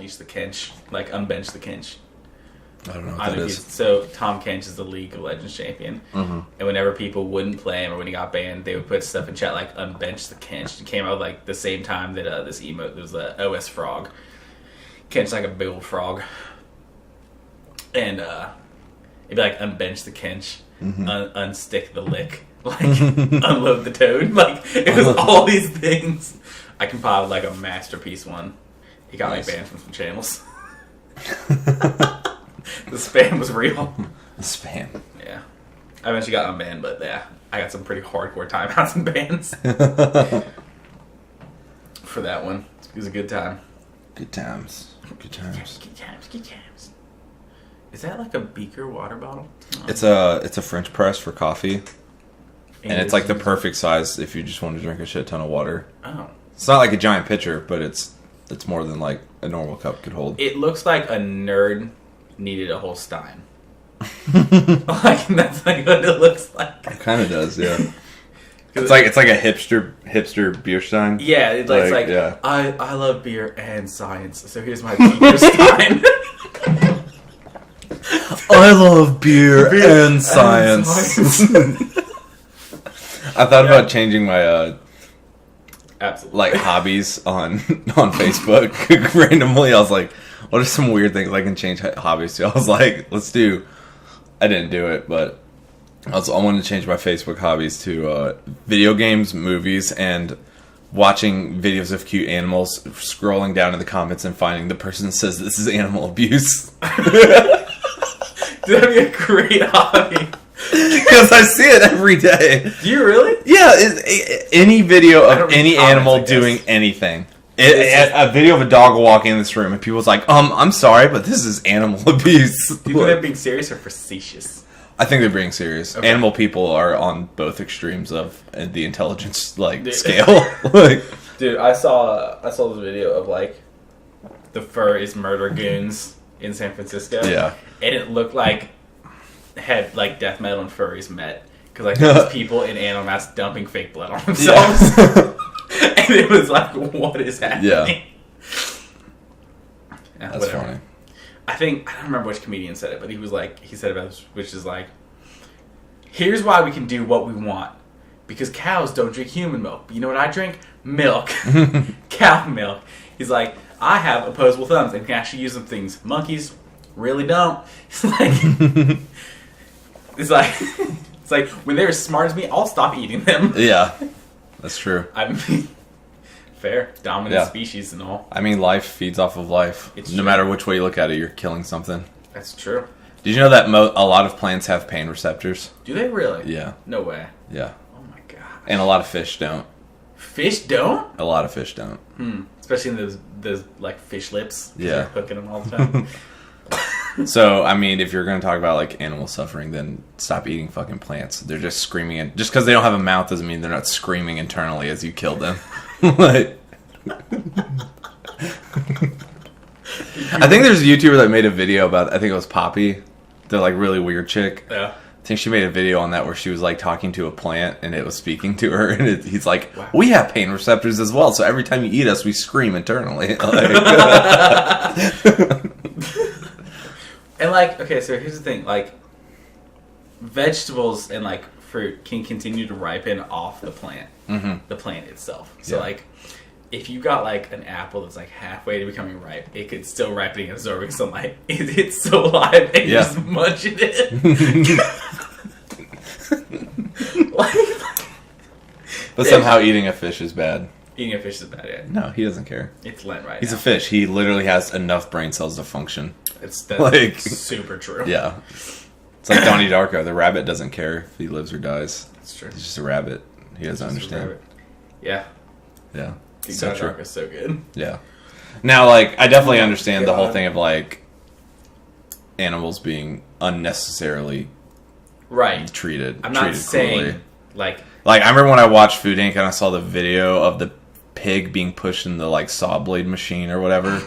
unleash the Kench, like unbench the Kench. I don't know what that is. So Tom Kench is the League of Legends champion, and whenever people wouldn't play him or when he got banned, they would put stuff in chat like unbench the Kench. It came out like the same time that this emote, there was the OS frog. Kench's like a big old frog, and it'd be like unbench the Kench, unstick the lick, like unload the toad. Like it was all these things. I compiled like a masterpiece one. He got me banned from some channels. The spam was real. The spam. Yeah. I eventually got unbanned, but yeah, I got some pretty hardcore timeouts and bans for that one. It was a good time. Good times. Good times. Good times. Good times. Is that like a beaker water bottle? Oh. It's a French press for coffee. And it's like the perfect size if you just want to drink a shit ton of water. Oh. It's not like a giant pitcher, but it's more than like a normal cup could hold. It looks like a nerd needed a whole stein. Like that's like what it looks like. It kind of does, yeah. It's like a hipster beer stein. Yeah, it's like yeah. I love beer and science, so here's my beer stein. I love beer and science. I thought about changing my absolutely like hobbies on Facebook randomly. I was like, what are some weird things I can change hobbies to? I was like, I didn't do it, but I wanted to change my Facebook hobbies to video games, movies, and watching videos of cute animals, scrolling down in the comments and finding the person that says this is animal abuse. That'd be a great hobby. Because I see it every day. Do you really? Yeah, any video of any animal doing anything. A video of a dog walking in this room, and people's like, I'm sorry, but this is animal abuse. Do you think they're being serious or facetious? I think they're being serious. Okay. Animal people are on both extremes of the intelligence scale. Like, dude, I saw this video of like the furries murder goons in San Francisco. Yeah, and it looked like had like death metal and furries met because like there was people in animal masks dumping fake blood on themselves. Yeah. And it was like, what is happening? Yeah, that's funny. I don't remember which comedian said it, but he said about this, which is like, here's why we can do what we want. Because cows don't drink human milk. But you know what I drink? Milk. Cow milk. He's like, I have opposable thumbs and can actually use some things. Monkeys really don't. It's like, when they're as smart as me, I'll stop eating them. Yeah, that's true. I mean, fair. Dominant species and all. I mean, life feeds off of life. It's no true. Matter which way you look at it, you're killing something. That's true. Did you know that a lot of plants have pain receptors? Do they really? Yeah. No way. Yeah. Oh my god. And a lot of fish don't. Fish don't? A lot of fish don't. Especially in those like fish lips. Yeah. They're hooking them all the time. So, I mean, if you're going to talk about like animal suffering, then stop eating fucking plants. They're just screaming. Just because they don't have a mouth doesn't mean they're not screaming internally as you kill them. Like, I think there's a YouTuber that made a video about, I think it was Poppy, the like really weird chick. Yeah. I think she made a video on that where she was like talking to a plant and it was speaking to her, and he's like, wow. We have pain receptors as well, so every time you eat us, we scream internally. And like, okay, so here's the thing, like, vegetables and like fruit can continue to ripen off the plant, the plant itself. So like, if you got like an apple that's like halfway to becoming ripe, it could still ripen and absorbing sunlight. It's so alive and you're just munching it. But somehow eating a fish is bad. Eating a fish is bad, yeah. No, he doesn't care. It's Lent right He's now. a fish. He literally has enough brain cells to function. That's like, super true. Yeah. It's like Donnie Darko. The rabbit doesn't care if he lives or dies. That's true. He's just a rabbit. He doesn't understand. Yeah. Yeah. Donnie Darko's so good. Yeah. Now, like, I definitely understand the whole thing of, like, animals being unnecessarily treated. I'm not saying, cruelly. like, I remember when I watched Food Inc. and I saw the video of the pig being pushed in the, like, saw blade machine or whatever.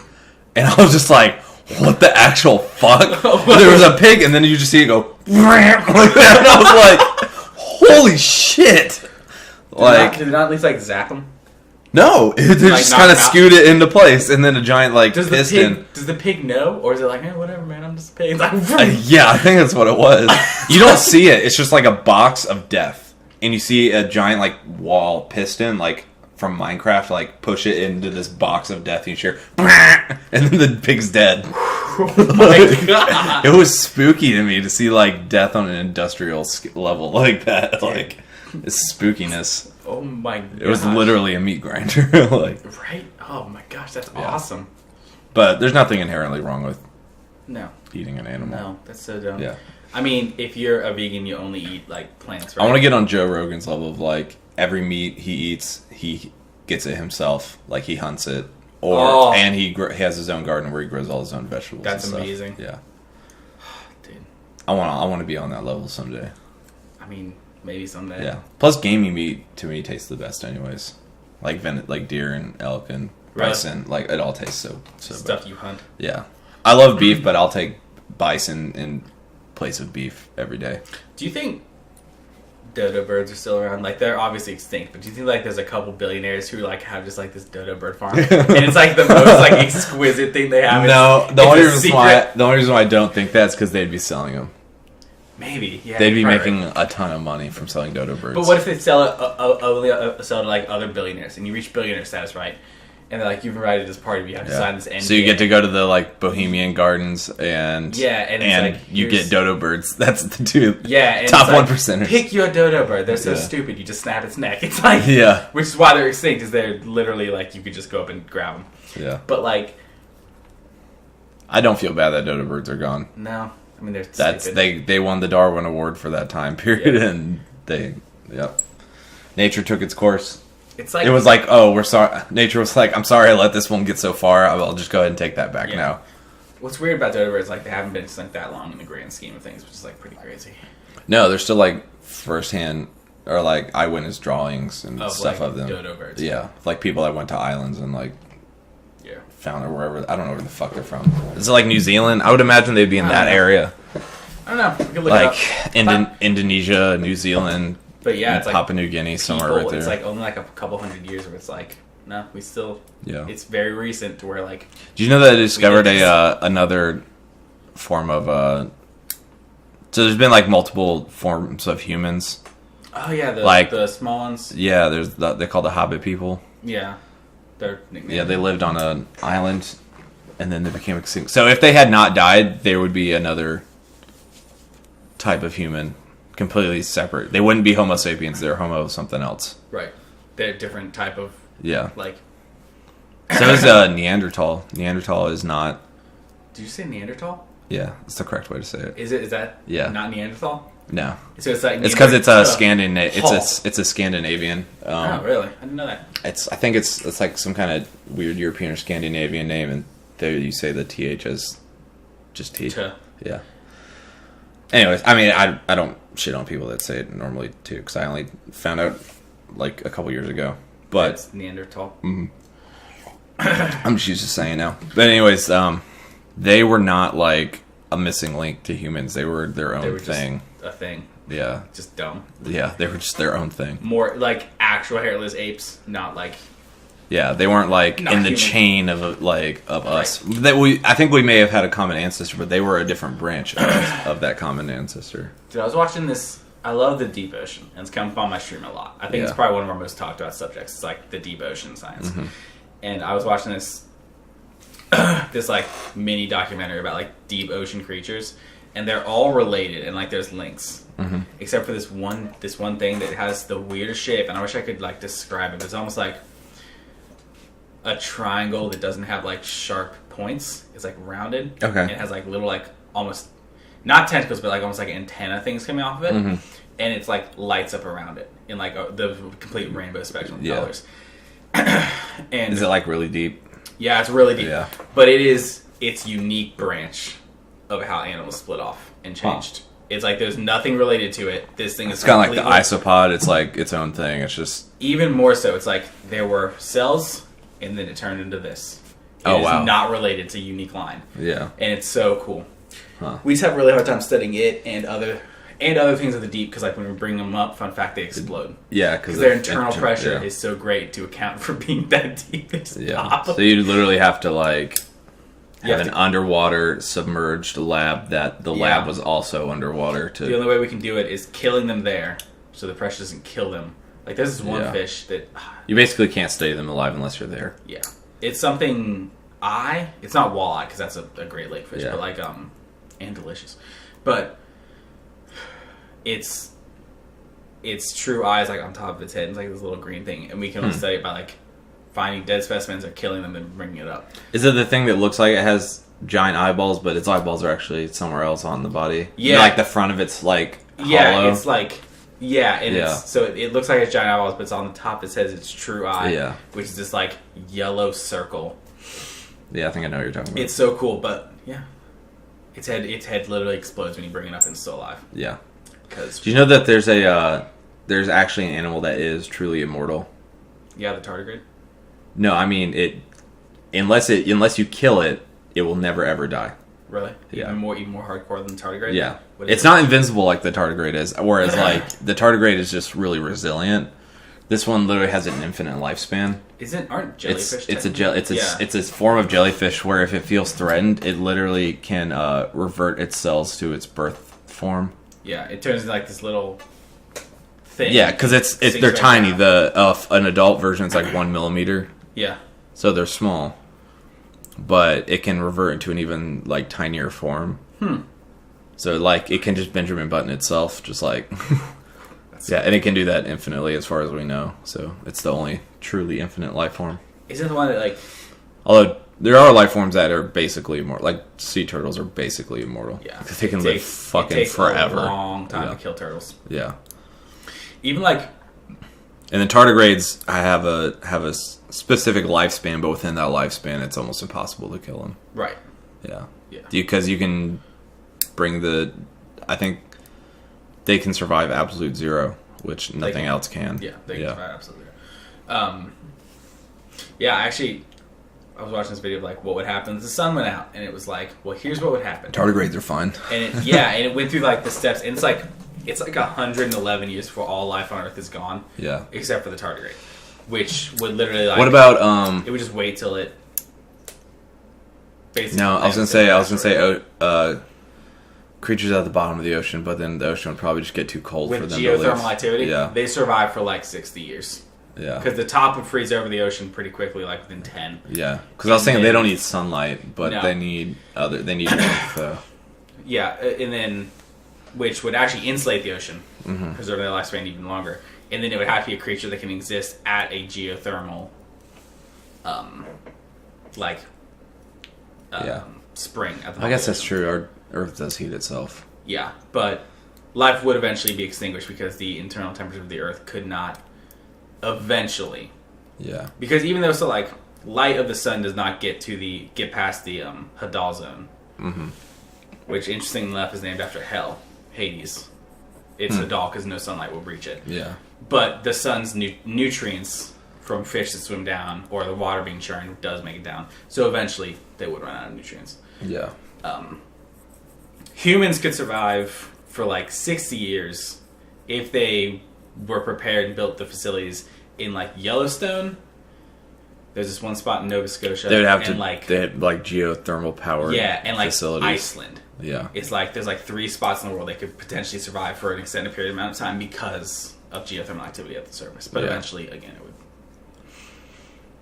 And I was just like, what the actual fuck? There was a pig, and then you just see it go like that, and I was like, holy shit! Did it not at least like zap him? No, they just kind of skewed it into place, and then a giant piston. Does the pig know, or is it like, hey, whatever, man, I'm just a pig? Like, yeah, I think that's what it was. You don't see it; it's just like a box of death, and you see a giant wall piston from Minecraft push it into this box of death. And you hear, and then the pig's dead. Oh my god! It was spooky to me to see death on an industrial level like that. It's spookiness. Oh my god. It was literally a meat grinder. Right? Oh my gosh, that's awesome. But there's nothing inherently wrong with eating an animal. No, that's so dumb. Yeah. I mean, if you're a vegan, you only eat plants, right? I want to get on Joe Rogan's level of every meat he eats, he gets it himself. He hunts it. And he has his own garden where he grows all his own vegetables. That's and stuff. amazing. Yeah. Dude. I want to be on that level someday. I mean, maybe someday. Yeah. Plus, gamey meat to me tastes the best, anyways. Like deer and elk and bison. Really? It all tastes so stuff bad. You hunt. Yeah. I love beef, but I'll take bison in place of beef every day. Do you think dodo birds are still around? They're obviously extinct, but do you think there's a couple billionaires who have just this dodo bird farm, and it's the most exquisite thing they have? No, the only reason why I don't think that's because they'd be selling them. Maybe, yeah. They'd be making a ton of money from selling dodo birds. But what if they sell it to other billionaires, and you reach billionaire status, right? And they're you've invited this party, but you have to sign this NDA. So you get to go to the Bohemian Gardens and you get dodo birds. That's the two. Yeah, and top 1%. Pick your dodo bird. They're so stupid. You just snap its neck. It's which is why they're extinct. Is they're literally you could just go up and grab them. Yeah. But I don't feel bad that dodo birds are gone. No, I mean they're stupid. They won the Darwin Award for that time period, and nature took its course. It's it was oh, we're sorry. Nature was I'm sorry I let this one get so far. I'll just go ahead and take that back now. What's weird about dodo birds they haven't been extinct that long in the grand scheme of things, which is pretty crazy. No, they're still firsthand or eyewitness drawings and stuff of them. Dodo birds. Yeah, people that went to islands and found or wherever. I don't know where the fuck they're from. Is it New Zealand? I would imagine they'd be in that area. I don't know. We could look it up. Indonesia, New Zealand. But yeah, it's Papua New Guinea, somewhere right there. It's only a couple hundred years where it's no, we still. Yeah. It's very recent to where Do you know that they discovered another form of So there's been multiple forms of humans. Oh yeah, the small ones. Yeah, there's they call the Hobbit people. Yeah, their nickname. Yeah, they lived on an island, and then they became extinct. So if they had not died, there would be another type of human. Completely separate. They wouldn't be Homo sapiens. They're Homo something else. Right. They're a different type of... Yeah. So is Neanderthal. Neanderthal is not... Did you say Neanderthal? Yeah, that's the correct way to say it. Is that not Neanderthal? No. So it's it's because it's a it's a Scandinavian. Oh, really? I didn't know that. I think it's some kind of weird European or Scandinavian name, and there you say the TH as just T. Yeah. Anyways, I mean, I don't shit on people that say it normally too, because I only found out a couple years ago. But it's Neanderthal. Mm-hmm. I'm just used to saying now. But anyways, they were not a missing link to humans. They were their own thing. Just a thing. Yeah. Just dumb. Yeah, they were just their own thing. More actual hairless apes, not Yeah, they weren't in the chain of us. I think we may have had a common ancestor, but they were a different branch of that common ancestor. Dude, I was watching this. I love the deep ocean, and it's come up on my stream a lot. I think it's probably one of our most talked about subjects. It's the deep ocean science. Mm-hmm. And I was watching this mini documentary about deep ocean creatures, and they're all related, and there's links. Mm-hmm. Except for this one thing that has the weirdest shape, and I wish I could describe it. It's almost a triangle that doesn't have sharp points. It's rounded. Okay. And it has little almost not tentacles, but almost antenna things coming off of it. Mm-hmm. And it's lights up around it in the complete rainbow spectrum of colors. And is it really deep? Yeah, it's really deep. Yeah. But it's unique branch of how animals split off and changed. Huh. It's there's nothing related to it. This thing is it's kind of like the isopod. It's its own thing. It's just even more so. It's there were cells. And then it turned into this. It is not related to unique line. Yeah. And it's so cool. Huh. We just have a really hard time studying it and other And other things of the deep, because like when we bring them up, fun fact, they explode. Yeah, because their internal pressure is so great to account for being that deep. They just pop. So you literally have to like have an underwater submerged lab that the lab was also underwater. The only way we can do it is killing them there, so the pressure doesn't kill them. Like this is one fish that you basically can't stay them alive unless you're there. Yeah, it's something it's not walleye because that's a Great Lake fish, but like and delicious, but it's true eyes like on top of its head. It's like this little green thing, and we can only study it by like finding dead specimens or killing them and bringing it up. Is it the thing that looks like it has giant eyeballs, but its eyeballs are actually somewhere else on the body? Yeah, like the front of it's like hollow? Yeah, it's like so it looks like it's giant eyeballs, but it's on the top. It says it's true eye, which is this like yellow circle. Yeah, I think I know what you're talking about. It's so cool, but its head literally explodes when you bring it up and it's still alive. Yeah. Because do you know that there's actually an animal that is truly immortal? Yeah, the tardigrade. No, I mean unless you kill it, it will never ever die. Really? Yeah. Even more hardcore than the tardigrade? Yeah. It's not invincible like the tardigrade is, whereas like the tardigrade is just really resilient. This one literally has an infinite lifespan. Aren't jellyfish? It's a form of jellyfish where if it feels threatened, it literally can revert its cells to its birth form. Yeah, it turns into like this little thing. Yeah, because they're tiny. An adult version is like 1 millimeter. Yeah. So they're small, but it can revert into an even like tinier form. So like it can just Benjamin Button itself, just like and it can do that infinitely as far as we know. So it's the only truly infinite life form. Isn't the one that like? Although there are life forms that are basically immortal, like sea turtles are basically immortal. Yeah, because they can live fucking forever. A long time to kill turtles. Yeah. Even like. And the tardigrades have a specific lifespan, but within that lifespan, it's almost impossible to kill them. Right. Yeah. Yeah. Because you can bring I think they can survive absolute zero, which nothing else can. Yeah, they can survive absolute zero. Actually, I was watching this video of like what would happen if the sun went out, and it was like, well, here's what would happen. Tardigrades are fine. And it went through like the steps, and it's like 111 years before all life on Earth is gone. Yeah. Except for the tardigrade, which would literally like. What about It would just wait till it. Basically, no, I was gonna say, creatures at the bottom of the ocean, but then the ocean would probably just get too cold for them to live. With geothermal activity, they survive for like 60 years. Yeah. Because the top would freeze over the ocean pretty quickly, like within 10. Yeah. Because I was saying they don't need sunlight, but they need warmth, though. Yeah, and then which would actually insulate the ocean, preserve their lifespan even longer. And then it would have to be a creature that can exist at a geothermal, spring. At the I guess that's true. Our Earth does heat itself. Yeah, but life would eventually be extinguished because the internal temperature of the Earth could not eventually. Yeah. Because even though light of the sun does not get past the Hadal zone, which interestingly enough is named after hell, Hades. It's Hadal because no sunlight will reach it. Yeah. But the sun's nutrients from fish that swim down or the water being churned does make it down. So eventually they would run out of nutrients. Yeah. Humans could survive for 60 years if they were prepared and built the facilities in Yellowstone. There's this one spot in Nova Scotia. They would have they had geothermal power. Yeah, and facilities. Iceland. Yeah. It's there's 3 spots in the world that could potentially survive for an extended period amount of time because of geothermal activity at the surface. But eventually, again, it would.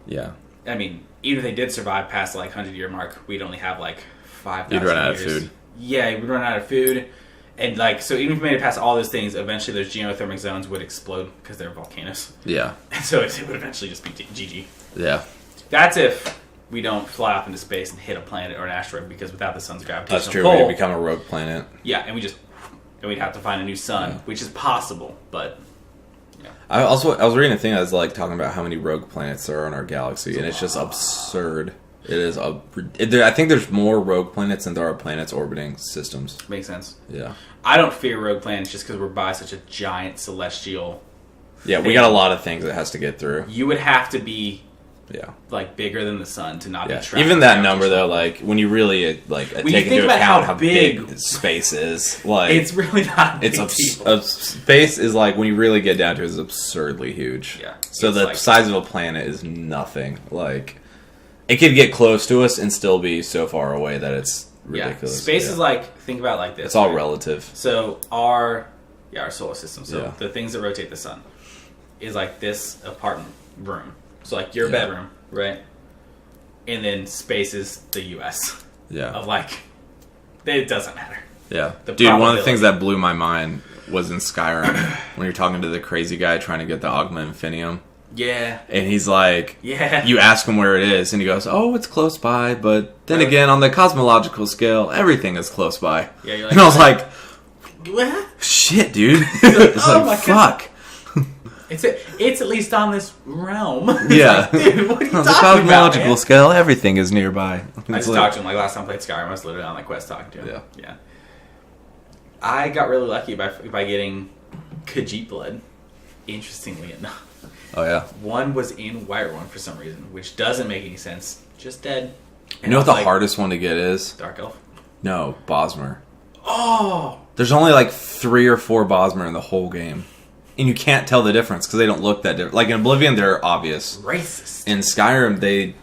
Yeah. I mean, even if they did survive past the 100-year mark, we'd only have 5,000 years. You'd run out of food. Yeah, we'd run out of food. And so even if we made it past all those things, eventually those geothermic zones would explode because they're volcanoes. Yeah. And so it would eventually just be GG. Yeah. That's if we don't fly off into space and hit a planet or an asteroid, because without the sun's gravitational That's true. pull, We'd become a rogue planet. Yeah, and we'd have to find a new sun, which is possible, but. Yeah. I was reading a thing that was talking about how many rogue planets there are in our galaxy, and it's just absurd. It is. I think there's more rogue planets than there are planets orbiting systems. Makes sense. Yeah. I don't fear rogue planets just because we're by such a giant celestial. Yeah, we got a lot of things that has to get through. You would have to be Yeah. like bigger than the sun to not be trapped. Even that number though, like when you really like take into account how big space is, like it's really not. Space is like when you really get down to it, is absurdly huge. Yeah. So the size of a planet is nothing. Like it could get close to us and still be so far away that it's ridiculous. Yeah. Space is like, think about it like this. It's all relative. So our solar system. So the things that rotate the sun is like this apartment room. So like your bedroom, right? And then space is the U.S. Yeah. Of like, it doesn't matter. Yeah. Dude, one of the things that blew my mind was in Skyrim when you're talking to the crazy guy trying to get the Augma Infinium. Yeah. And he's like, yeah. You ask him where it is, and he goes, oh, it's close by, but then again, on the cosmological scale, everything is close by. Yeah, you're like, and I was like, what? Shit, dude. It's like, fuck. It's at least on this realm. Yeah. Like, dude, what are you on talking the cosmological about, scale, everything is nearby. I just talked to him, like, last time I played Skyrim, I was literally on, like, Quest talking to him. Yeah. I got really lucky by getting Khajiit blood, interestingly enough. Oh, yeah. One was in Whiterun for some reason, which doesn't make any sense. Just dead. And you know what the hardest one to get is? Dark Elf. No, Bosmer. Oh! There's only like 3 or 4 Bosmer in the whole game. And you can't tell the difference because they don't look that different. Like in Oblivion, they're obvious. Racist. In Skyrim, they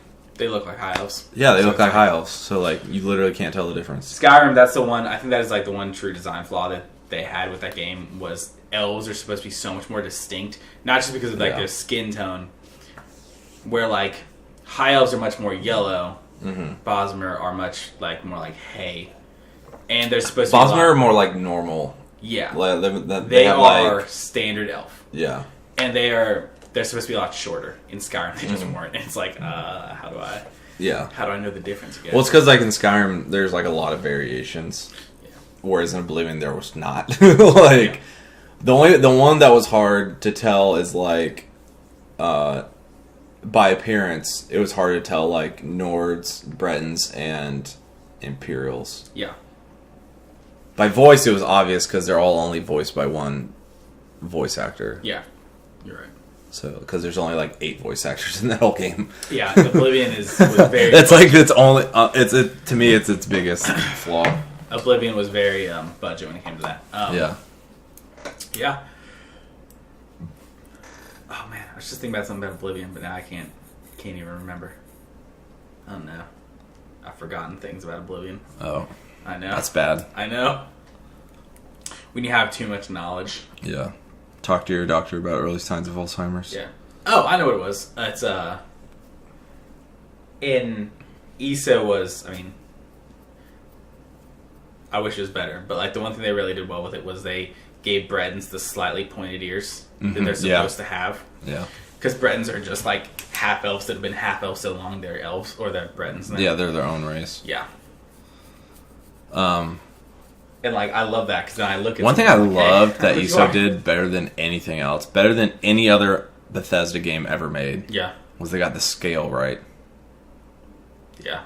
look like high elves. Yeah, they look like high elves. So like you literally can't tell the difference. Skyrim, that's the one. I think that is like the one true design flaw that they had with that game was elves are supposed to be so much more distinct, not just because of like their skin tone, where like high elves are much more yellow, Bosmer are much like more like hay, and they're supposed to be Bosmer are more like normal. Yeah, they are like, standard elf. Yeah, and they're supposed to be a lot shorter. In Skyrim, they just weren't. And it's like, how do I know the difference again? Well, it's because like in Skyrim, there's like a lot of variations, whereas in Oblivion there was not. Like the one that was hard to tell is like, by appearance, it was hard to tell like Nords, Bretons, and Imperials. Yeah. By voice, it was obvious because they're all only voiced by one voice actor. Yeah, you're right. So, because there's only like 8 voice actors in that whole game. Yeah, Oblivion was very. That's like it's only to me it's its biggest flaw. Oblivion was very budget when it came to that. Yeah. Yeah. Oh man, I was just thinking about something about Oblivion, but now I can't even remember. Oh no, I've forgotten things about Oblivion. Oh. I know. That's bad. I know. When you have too much knowledge. Yeah. Talk to your doctor about early signs of Alzheimer's. Yeah. Oh, I know what it was. It's in ESO was, I mean, I wish it was better, but like the one thing they really did well with it was they gave Bretons the slightly pointed ears that they're supposed to have. Yeah. Because Bretons are just like half elves that have been half elves so long they're elves, or they're Bretons. Yeah, they're their own race. Yeah. And like I love that because then I look at one thing I loved that ESO did better than anything else, better than any other Bethesda game ever made. Yeah. Was they got the scale right. Yeah.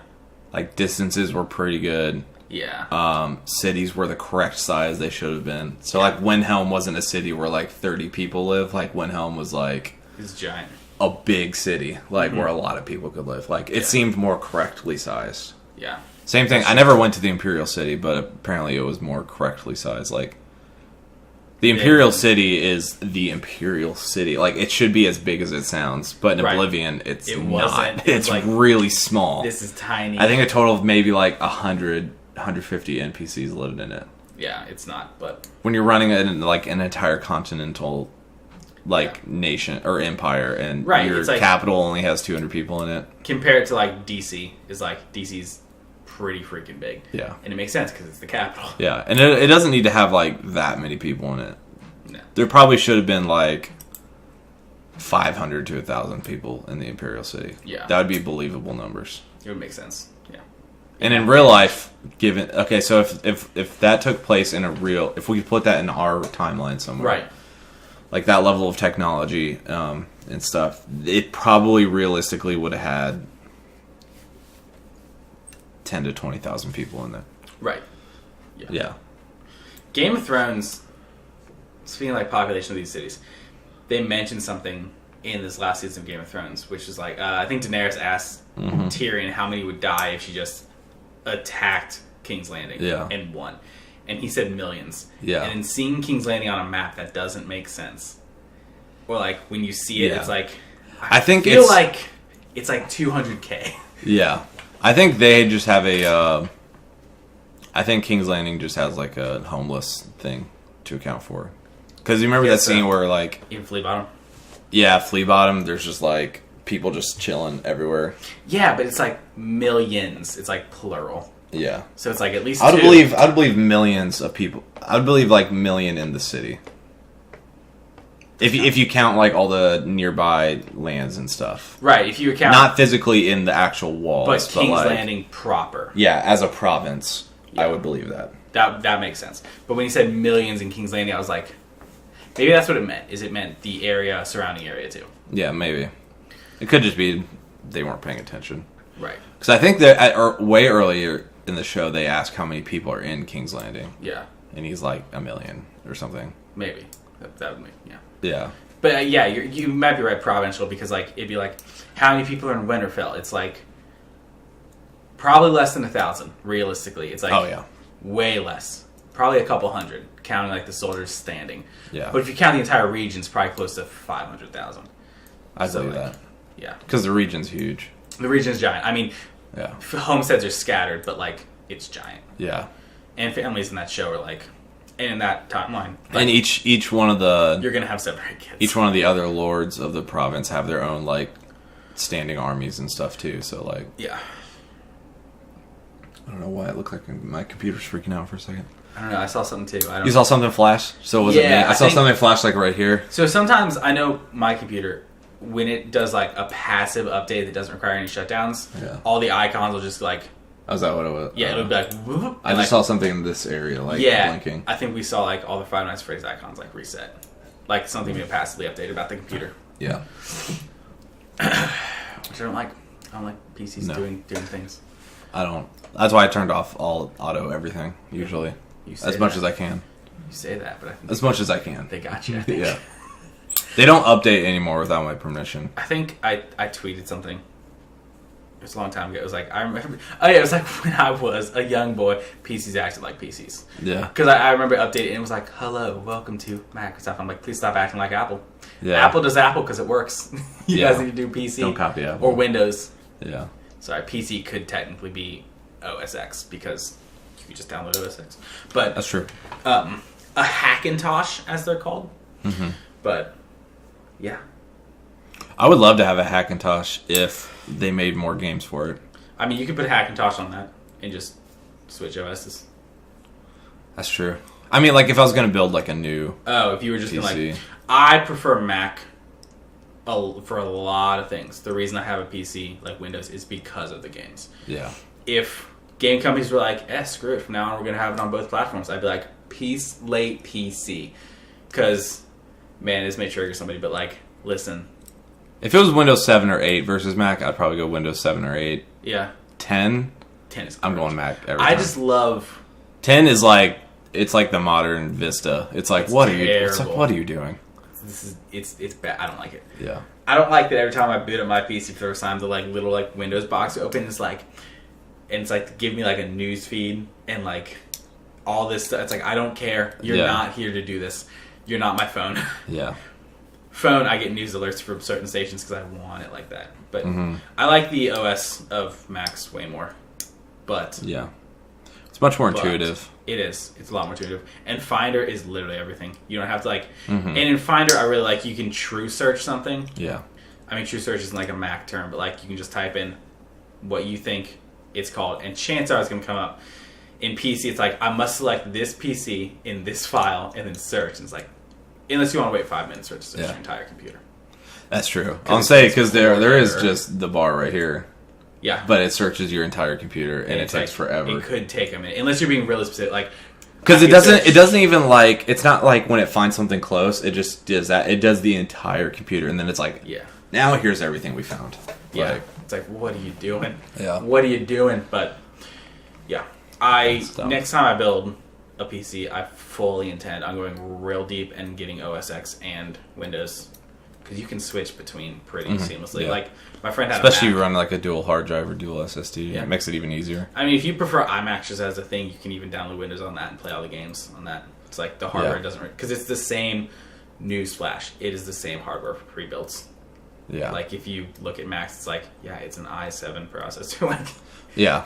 Like distances were pretty good. Yeah. Cities were the correct size they should have been. So like Windhelm wasn't a city where like 30 people live. Like Windhelm was like it's giant. A big city, like where a lot of people could live. Like it seemed more correctly sized. Yeah. Same thing. I never went to the Imperial City, but apparently it was more correctly sized. Like the Imperial City is the Imperial City. Like it should be as big as it sounds, but in Oblivion, it's not. It's like, really small. This is tiny. I think a total of maybe like 100, 150 NPCs lived in it. Yeah, it's not. But when you're running like an entire continental nation or empire, and your capital only has 200 people in it, compare it to like DC. Is like DC's pretty freaking big. Yeah. And it makes sense because it's the capital. Yeah, and it doesn't need to have like that many people in it. No. There probably should have been like 500 to 1,000 people in the Imperial City. Yeah. That would be believable numbers. It would make sense. Yeah. And in real life, so if that took place in if we could put that in our timeline somewhere. Right. Like that level of technology and stuff, it probably realistically would have had 10 to 20,000 people in there. Right. Yeah. Game of Thrones, speaking of like population of these cities, they mentioned something in this last season of Game of Thrones, which is like I think Daenerys asked Tyrion how many would die if she just attacked King's Landing and won, and he said millions. Yeah. And in seeing King's Landing on a map, that doesn't make sense. Or like when you see it, it's like I think feel like it's like 200K. Yeah, I think they just have a. I think King's Landing just has like a homeless thing to account for. Because you remember that scene where like in Flea Bottom. Yeah, Flea Bottom. There's just like people just chilling everywhere. Yeah, but it's like millions. It's like plural. Yeah. So it's like at least. I'd believe millions of people. I'd believe like million in the city. If you count like all the nearby lands and stuff, right? If you account not physically in the actual walls, but King's like, Landing proper, yeah, as a province, I would believe that. That makes sense. But when he said millions in King's Landing, I was like, maybe that's what it meant. Is it meant the area surrounding area too? Yeah, maybe. It could just be they weren't paying attention, right? Because I think that way earlier in the show they asked how many people are in King's Landing. Yeah, and he's like 1 million or something. Maybe that would make Yeah. But yeah, you might be right, provincial, because like it'd be like, how many people are in Winterfell? It's like probably less than 1,000. Realistically, it's like way less, probably a couple hundred, counting like the soldiers standing. Yeah. But if you count the entire region, it's probably close to 500,000. I believe that. Yeah. Because the region's huge. The region's giant. I mean, homesteads are scattered, but like it's giant. Yeah. And families in that show are like. And in that timeline, like, and each one of the you're gonna have separate kids. Each one of the other lords of the province have their own like standing armies and stuff too. So like, yeah. I don't know why it looked like my computer's freaking out for a second. I don't know. I saw something too. You saw something flash? So was it me? I saw something flash like right here. So sometimes I know my computer, when it does like a passive update that doesn't require any shutdowns, all the icons will just like. Oh, is that what it was? Yeah, it'll be like. Whoop, I just saw something in this area, like blinking. I think we saw like all the Five Nights at Freddy's icons like reset, like something being passively updated about the computer. Yeah. Which I don't like. I don't like PCs doing things. I don't. That's why I turned off all auto everything usually, as much as I can. You say that, but I think as much as I can. They got you. I think. Yeah. They don't update anymore without my permission. I think I tweeted something. It was a long time ago. It was like, I remember... Oh, yeah, it was like when I was a young boy, PCs acted like PCs. Yeah. Because I remember updating and it was like, hello, welcome to Mac and stuff. I'm like, please stop acting like Apple. Yeah. Apple does Apple because it works. You guys need to do PC. Don't copy Apple. Or Windows. Yeah. Sorry, PC could technically be OS X because you could just download OS X. But... That's true. A Hackintosh, as they're called. Mm-hmm. But, yeah. I would love to have a Hackintosh if they made more games for it. I mean, you could put a Hackintosh on that and just switch OSs. That's true. I mean, like if I was going to build like a new if you were just PC. Like, I prefer Mac for a lot of things. The reason I have a PC like Windows is because of the games. Yeah. If game companies were like, screw it, from now on we're going to have it on both platforms, I'd be like, peace, late PC. Because, man, this may trigger somebody, but like, listen. If it was Windows 7 or 8 versus Mac, I'd probably go Windows 7 or 8. Yeah. 10? 10 is I'm going Mac every time. I just love... 10 is like... It's like the modern Vista. It's like, what are you... It's like, what are you doing? It's bad. I don't like it. Yeah. I don't like that every time I boot up my PC for the first time, the like little like Windows box open is like... And it's like to give me like a news feed and like all this stuff. It's like, I don't care. You're not here to do this. You're not my phone. Yeah. Phone, I get news alerts from certain stations because I want it like that. But I like the OS of Macs way more. But yeah, it's much more intuitive. It is. It's a lot more intuitive. And Finder is literally everything. You don't have to like. And in Finder, I really like you can true search something. Yeah. I mean, true search isn't like a Mac term, but like you can just type in what you think it's called, and chances are it's going to come up. In PC, it's like I must select this PC in this file and then search. And it's like. Unless you want to wait 5 minutes for it to search your entire computer. That's true. I'll say because there is just the bar right here. Yeah. But it searches your entire computer and it takes forever. It could take a minute unless you're being really specific. Like because it doesn't even like it's not like when it finds something close. It just does that. It does the entire computer and then it's like now here's everything we found. Yeah. Like, it's like what are you doing? Yeah. What are you doing? But yeah, next time I build a PC, I fully intend on going real deep and getting OS X and Windows because you can switch between pretty seamlessly. Yeah. Like my friend had Especially a you Mac. run like a dual hard drive or dual SSD. Yeah. It makes it even easier. I mean, if you prefer iMac just as a thing, you can even download Windows on that and play all the games on that. It's like the hardware doesn't because it's the same. Newsflash: it is the same hardware for pre-builts. Yeah. Like if you look at Macs, it's like it's an i7 processor. Like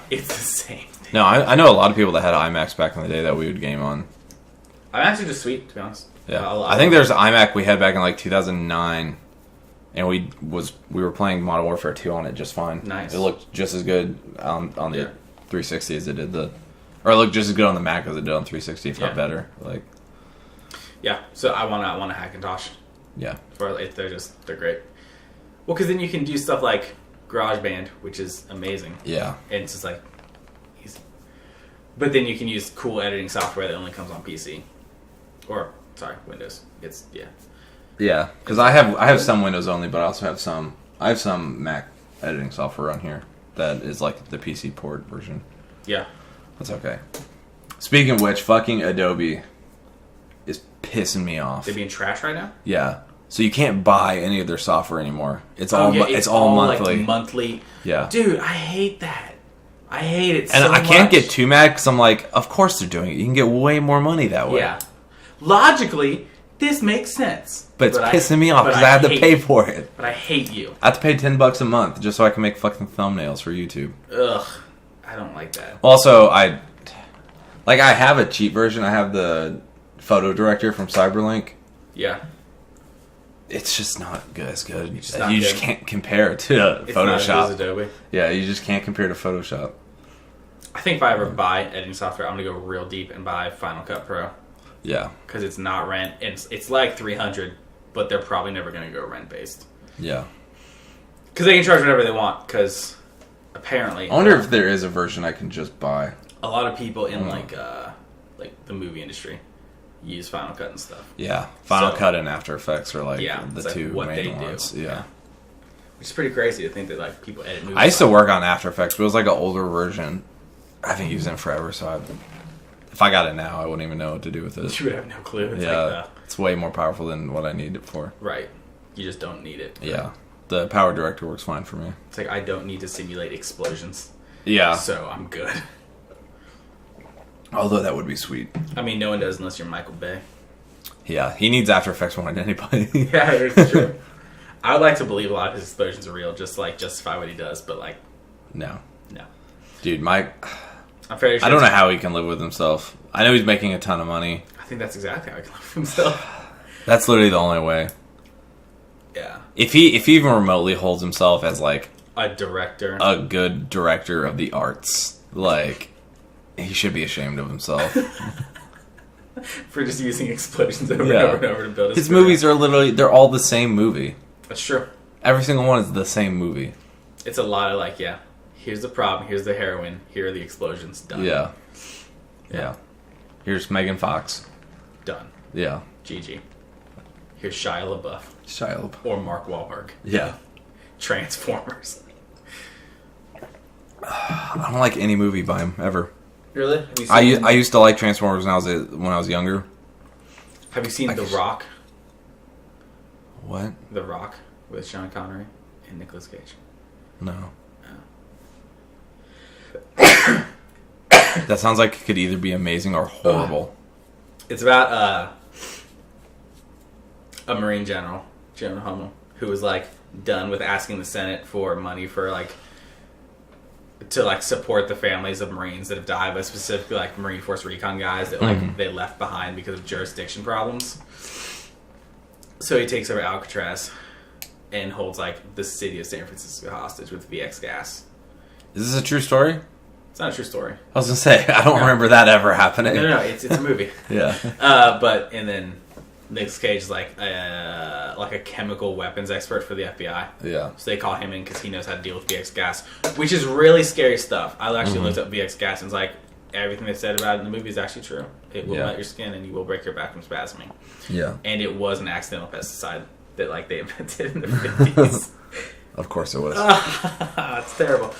it's the same thing. No, I know a lot of people that had iMacs back in the day that we would game on. iMacs are just sweet, to be honest. Yeah, I think there's an iMac we had back in like 2009, and we were playing Modern Warfare 2 on it just fine. Nice. It looked just as good on the 360 as it did or it looked just as good on the Mac as it did on 360, if not better. Like. Yeah, so I want a Hackintosh. Yeah. They're great. Well, because then you can do stuff like GarageBand, which is amazing. Yeah. And it's just like easy. But then you can use cool editing software that only comes on PC. Or, sorry, Windows. Yeah, because I have some Windows only, but I also have some Mac editing software on here that is like the PC port version. Yeah. That's okay. Speaking of which, fucking Adobe is pissing me off. They're being trash right now? Yeah. So you can't buy any of their software anymore. It's all monthly. Like monthly. Yeah. Dude, I hate that. I hate it and so much. I can't get too mad because I'm like, of course they're doing it. You can get way more money that way. Yeah. Logically, this makes sense. But it's pissing me off because I have to pay for it. But I hate you. I have to pay $10 a month just so I can make fucking thumbnails for YouTube. Ugh. I don't like that. Also, I have a cheap version. I have the Photo Director from Cyberlink. Yeah. It's just not good as good. You just can't compare it to Photoshop. Not as good as Adobe. Yeah, you just can't compare to Photoshop. I think if I ever buy editing software, I'm going to go real deep and buy Final Cut Pro. Yeah. Because it's not rent. It's like $300, but they're probably never going to go rent-based. Yeah. Because they can charge whatever they want, because apparently... I wonder if there is a version I can just buy. A lot of people in like the movie industry use Final Cut and stuff. Yeah. Final Cut and After Effects are like the two what main they ones. Do. Yeah. Which is pretty crazy to think that like people edit movies. I used to work on After Effects, but it was like an older version. I haven't used it in forever, so if I got it now, I wouldn't even know what to do with it. You would have no clue. It's it's way more powerful than what I need it for. Right. You just don't need it. Yeah. The Power Director works fine for me. It's like I don't need to simulate explosions. Yeah. So I'm good. Although that would be sweet. I mean, no one does unless you're Michael Bay. Yeah, he needs After Effects more than anybody. Yeah, it's true. I would like to believe a lot of his explosions are real, just to like justify what he does, but like, no. I'm Dude, fairly sure. I don't know how he can live with himself. I know he's making a ton of money. I think that's exactly how he can live with himself. That's literally the only way. Yeah. If he even remotely holds himself as like a director, a good director of the arts, like he should be ashamed of himself. For just using explosions over and over and over to build his movies are they're all the same movie. That's true. Every single one is the same movie. It's a lot of like, here's the problem, here's the heroine, here are the explosions, done. Yeah. Here's Megan Fox. Done. Yeah. GG. Here's Shia LaBeouf. Or Mark Wahlberg. Yeah. Transformers. I don't like any movie by him, ever. Really? I used to like Transformers when I was younger. Have you seen The Rock? What? The Rock with Sean Connery and Nicolas Cage. No. That sounds like it could either be amazing or horrible. It's about a Marine general, General Hummel, who was like done with asking the Senate for money for like to like support the families of Marines that have died, but specifically like Marine Force Recon guys that like they left behind because of jurisdiction problems. So he takes over Alcatraz and holds like the city of San Francisco hostage with VX gas. Is this a true story? It's not a true story. I was gonna say I don't remember that ever happening. No, it's a movie. Yeah. And then Nicolas Cage is like a chemical weapons expert for the FBI. Yeah. So they call him in because he knows how to deal with VX gas, which is really scary stuff. I actually looked up VX gas and it's like everything they said about it in the movie is actually true. It will melt your skin and you will break your back from spasming. Yeah. And it was an accidental pesticide that like they invented in the 50s. Of course it was. It's terrible.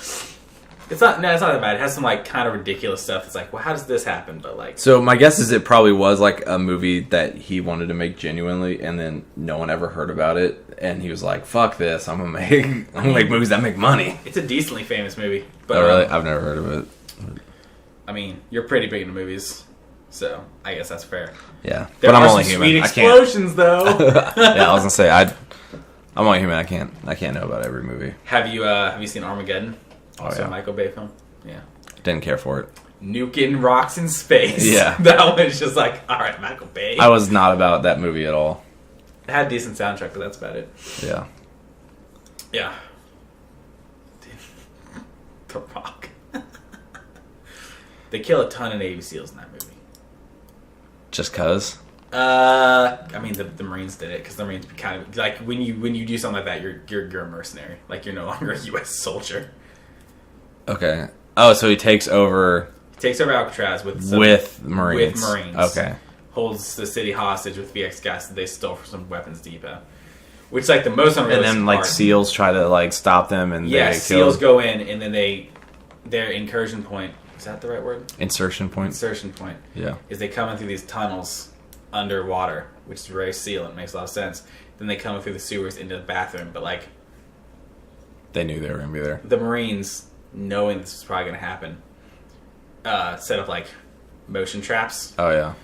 It's not that bad. It has some like kind of ridiculous stuff. It's like, well, how does this happen? But like, So my guess is it probably was like a movie that he wanted to make genuinely, and then no one ever heard about it, and he was like, "Fuck this! I'm gonna make movies that make money." it's a decently famous movie. But Oh really? I've never heard of it. I mean, you're pretty big into movies, so I guess that's fair. Yeah, There but are I'm only some human. sweet I can't. explosions, though. Yeah, I was gonna say I'm only human. I can't know about every movie. Have you seen Armageddon? Also yeah. a Michael Bay film. Yeah. Didn't care for it. Nuking rocks in space. Yeah. That one's just like, all right, Michael Bay. I was not about that movie at all. It had a decent soundtrack, but that's about it. Yeah. Yeah. The Rock. They kill a ton of Navy SEALs in that movie. Just cause? I mean, the Marines did it because the Marines kind of like when you do something like that, you're a mercenary. Like you're no longer a U.S. soldier. Okay. Oh, so he takes over He takes over Alcatraz with Marines. With Marines. Okay. Holds the city hostage with VX gas that they stole from some weapons depot. Which like the most unrealistic And then like part. SEALs try to like stop them, and Yeah, they SEAls kill. go in, and then their incursion point, is that the right word? Insertion point. Insertion point. Yeah. Is they come in through these tunnels underwater, which is very SEAL, and it makes a lot of sense. Then they come in through the sewers into the bathroom, but like They knew they were gonna be there. the Marines, knowing this was probably going to happen, set up like motion traps. Oh yeah.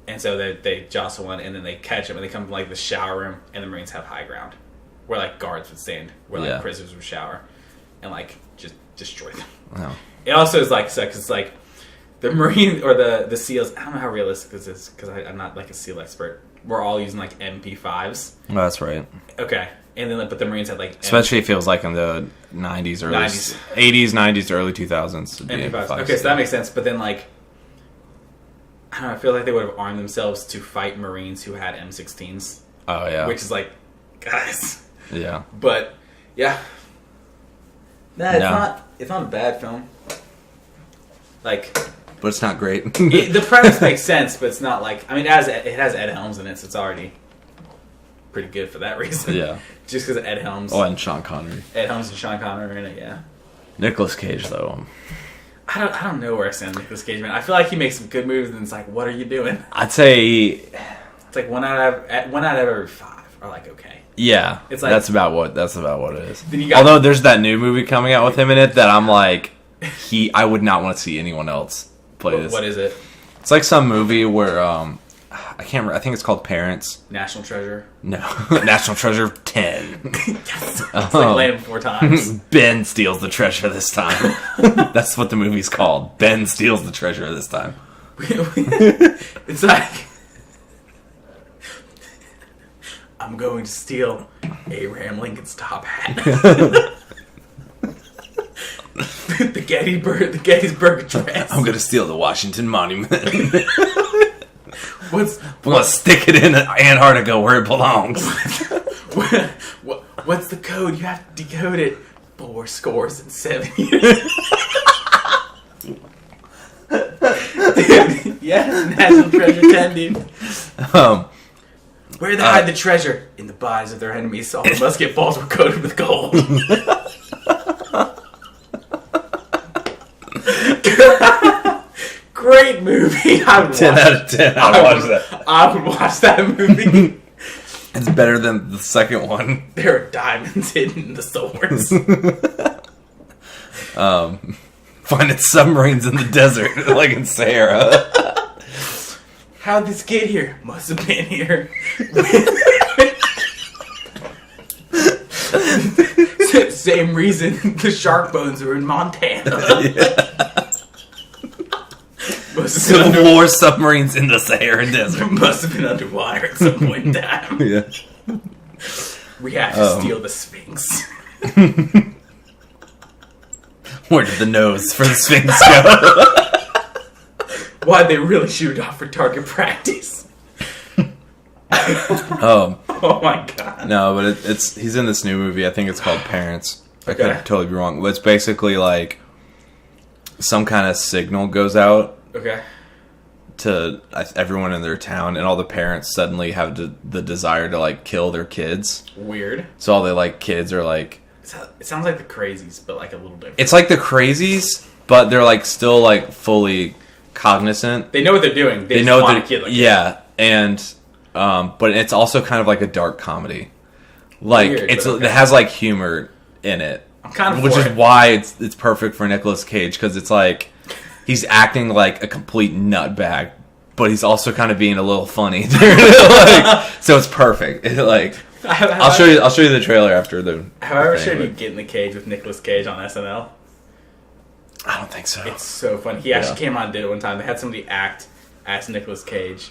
And so they jostle one, and then they catch them, and they come from like the shower room, and the Marines have high ground, where like guards would stand, where like Yeah. prisoners prisoners would shower, and like just destroy them. Oh. It also is like, so, 'cause it's like the Marine or the SEALs. I don't know how realistic this is because I'm not like a SEAL expert. We're all using like MP5s. Oh, that's right. Okay, and then but the Marines had like Especially if it was like in the 90s, early 90s. 80s, 90s, early 2000s. it'd be MP5s. MP5s, Okay, so that makes sense. But then like, I don't know. I feel like they would have armed themselves to fight Marines who had M16s, Oh yeah. which is like, guys. Yeah. But yeah, nah, No. it's not a bad film. Like But it's not great. the premise makes sense, but it's not like, I mean, it has Ed Helms in it, so it's already pretty good for that reason. Yeah. Just because Ed Helms, Oh, and Sean Connery. Ed Helms and Sean Connery are in it. Yeah. Nicolas Cage though. I don't know where I stand with Nicolas Cage, man. I feel like he makes some good moves, and it's like, what are you doing? I'd say It's like one out of every 5 are like okay. yeah. It's like- that's about what it is. Then you got- Although there's that new movie coming out with him in it that I'm like I would not want to see anyone else play this. What is it? It's like some movie where I can't remember. I think it's called Parents. National Treasure. No. National Treasure 10. Yes. It's like Land 4 times. Ben steals the treasure this time. That's what the movie's called. Ben steals the treasure this time. It's like, I'm going to steal Abraham Lincoln's top hat. the Gettysburg Address. I'm gonna steal the Washington Monument. What's We're gonna stick it in Antarctica where it belongs. what's the code? You have to decode it. 4 scores and 7 years. Yes, National Treasure 10, dude. Where they hide the treasure? In the bodies of their enemies. All the musket balls were coated with gold. Great movie. I would 10 watch out of 10. I'd watch that. I would watch that movie. It's better than the second one. There are diamonds hidden in the swords. Finding submarines in the desert, like in Sahara. How'd this get here? Must have been here. Same reason the shark bones are in Montana. Civil War submarines in the Sahara Desert. Must have been underwater at some point in time. Yeah. We have to steal the Sphinx. Where did the nose for the Sphinx go? Why'd they really shoot off for target practice? Oh my god. No, but it's he's in this new movie. I think it's called Parents. I could Okay. totally be wrong. But it's basically like some kind of signal goes out Okay. to everyone in their town, and all the parents suddenly have the desire to like kill their kids. Weird. So all the like kids are like It sounds like the Crazies, but like a little different. It's like the Crazies, but they're like still like fully cognizant. They know what they're doing. They know just want a kid like yeah, and but it's also kind of like a dark comedy. Like Weird, it okay. has like humor in it. I'm kind of which for is it. why it's perfect for Nicolas Cage, because it's like he's acting like a complete nutbag, but he's also kind of being a little funny. Like, so it's perfect. Like I'll show you the trailer after the. Have I ever showed you Get in the Cage with Nicolas Cage on SNL? I don't think so. It's so funny. He actually came on and did it one time. They had somebody act as Nicolas Cage,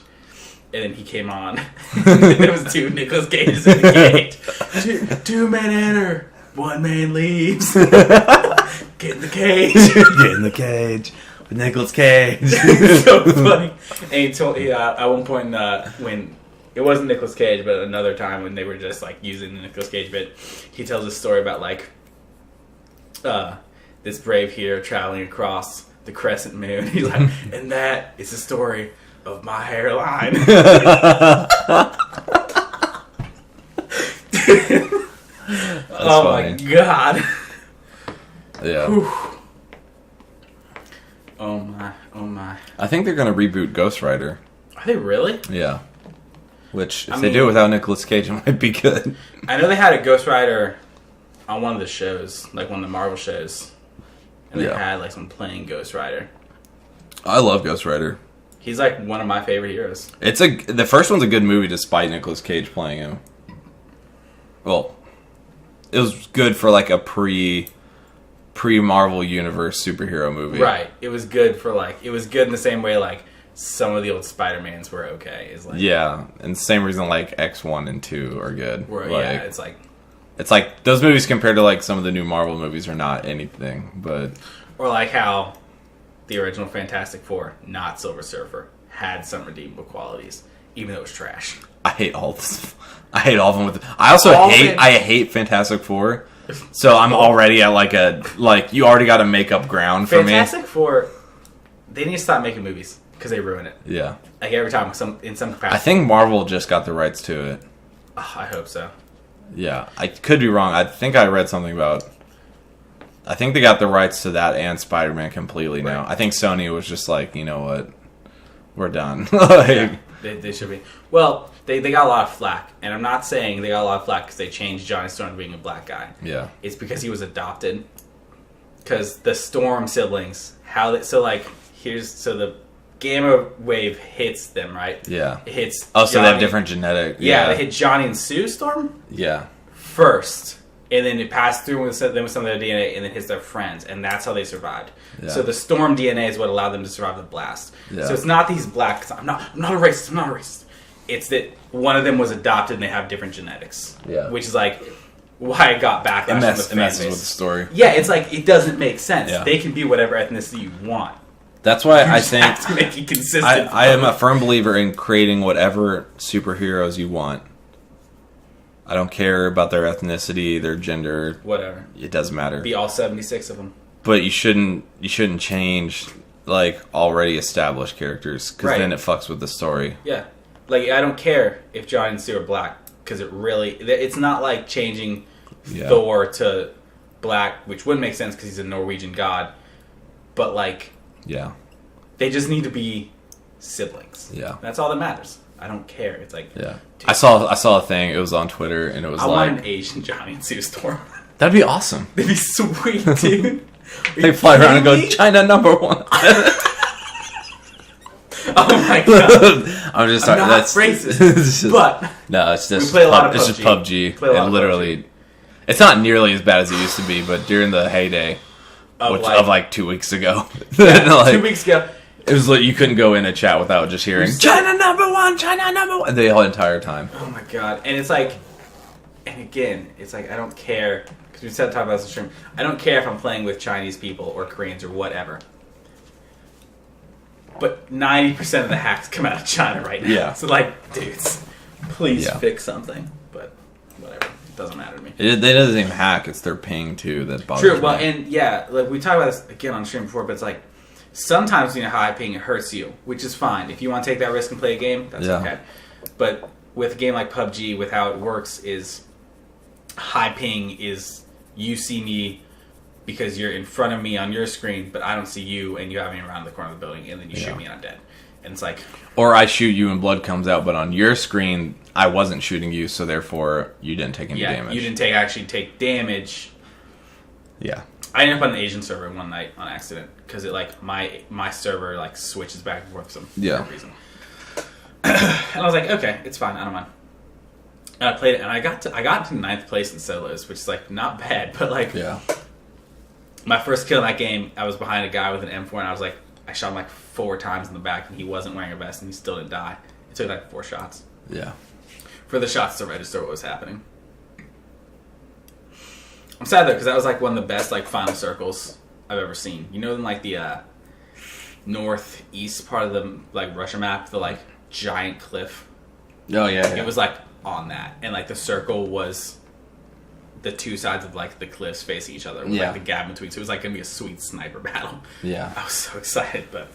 and then he came on. There was 2 Nicolas Cages in the cage. 2 men enter, 1 man leaves. Get in the cage. Get in the cage with Nicolas Cage. It's so funny. And he told at one point when it wasn't Nicolas Cage, but another time when they were just like using the Nicolas Cage bit, he tells a story about like this brave hero traveling across the crescent moon. He's like, and that is the story of my hairline. Oh funny. my god. Yeah. Whew. Oh my, oh my. I think they're gonna reboot Ghost Rider. Are they really? Yeah. Which, if I they mean- do it without Nicolas Cage, it might be good. I know they had a Ghost Rider on one of the shows, like one of the Marvel shows. And they Yeah. had like someone playing Ghost Rider. I love Ghost Rider. He's like one of my favorite heroes. The first one's a good movie despite Nicolas Cage playing him. Well, it was good for like a pre Marvel Universe superhero movie. Right. It was good in the same way like some of the old Spider-Mans were okay. Is like Yeah, and the same reason like X1 and 2 are good. yeah, It's like those movies compared to like some of the new Marvel movies are not anything, but or like how the original Fantastic Four, not Silver Surfer, had some redeemable qualities, even though it was trash. I hate all this. I hate all of them. I also hate Fantastic Four. So I'm already at like you already got to make up ground for Fantastic Four, they need to stop making movies because they ruin it. me. Yeah, Like every time, in some capacity. I think Marvel just got the rights to it. I hope so. Yeah, I could be wrong. I think I read something about. I think they got the rights to that and Spider-Man completely now. Right. I think Sony was just like, you know what, we're done. Like, Yeah, they should be. Well, they got a lot of flack, and I'm not saying they got a lot of flack because they changed Johnny Storm to being a black guy. yeah, It's because he was adopted. Because the Storm siblings, the gamma wave hits them, right? yeah. It hits. Oh, so they have Johnny- different genetic. Yeah, they hit Johnny and Sue Storm Yeah, first, and then it passed through with some of their DNA, and then hits their friends, and that's how they survived. Yeah. So the Storm DNA is what allowed them to survive the blast. Yeah. So it's not these black. I'm not a racist. I'm not a racist. It's that one of them was adopted and they have different genetics. Yeah. Which is like why it got backlash it from the messes fan with the base. story. Yeah, it's like it doesn't make sense. Yeah. They can be whatever ethnicity you want. That's why You I just think have to make it consistent. I am a firm believer in creating whatever superheroes you want. I don't care about their ethnicity, their gender. Whatever. It doesn't matter. Be all 76 of them. But you shouldn't change like already established characters because Right. then it fucks with the story. Yeah. Like, I don't care if Johnny and Sue are black, because it's not like changing Yeah. Thor to black, which wouldn't make sense because he's a Norwegian god, but, like, Yeah. they just need to be siblings. Yeah. That's all that matters. I don't care. It's like, Yeah. dude, I saw a thing. It was on Twitter and it was I like want an Asian Johnny and Sue Storm. that'd be awesome. That'd be sweet, dude. Are They you fly around and go kidding me? China #1. Oh my god. I'm just I'm sorry. not That's racist, it's just- but no, it's just we play a lot of it's just PUBG. PUBG. Play a lot And of literally, it's not nearly as bad as it used to be. But during the heyday of like 2 weeks ago, like, 2 weeks ago, it was like you couldn't go in a chat without just hearing China #1, China #1 the whole entire time. oh my god. And it's like, and again, it's like, I don't care, because we said talk about this on stream, I don't care if I'm playing with Chinese people or Koreans or whatever. But 90% of the hacks come out of China right now. Yeah. So like, dudes, please Yeah. fix something. But whatever. It doesn't matter to me. It doesn't even hack. It's their ping too that bothers True. me. Well, and yeah, like we talked about this again on stream before, but it's like sometimes high ping it hurts you, which is fine. If you want to take that risk and play a game, that's Yeah. okay. But with a game like PUBG, with how it works, is high ping is you see me because you're in front of me on your screen, but I don't see you, and you have me around the corner of the building, and then you shoot me and I'm dead. And it's like... Or I shoot you and blood comes out, but on your screen, I wasn't shooting you, so therefore you didn't take any damage. You didn't actually take damage. Yeah. I ended up on an Asian server one night on accident, because it like my server like switches back and forth for some reason. And I was like, okay, it's fine, I don't mind. And I played it, and I got to 9th place in solos, which is like not bad, but like my first kill in that game, I was behind a guy with an M4, and I was like, I shot him like 4 times in the back, and he wasn't wearing a vest, and he still didn't die. It took like 4 shots. Yeah. For the shots to register what was happening. I'm sad though, because that was like one of the best like final circles I've ever seen. You know, in like the northeast part of the like Russia map, the like giant cliff. Oh yeah. It was like on that, and like the circle was the 2 sides of like the cliffs facing each other with like the gap between. So it was like gonna be a sweet sniper battle. Yeah. I was so excited, but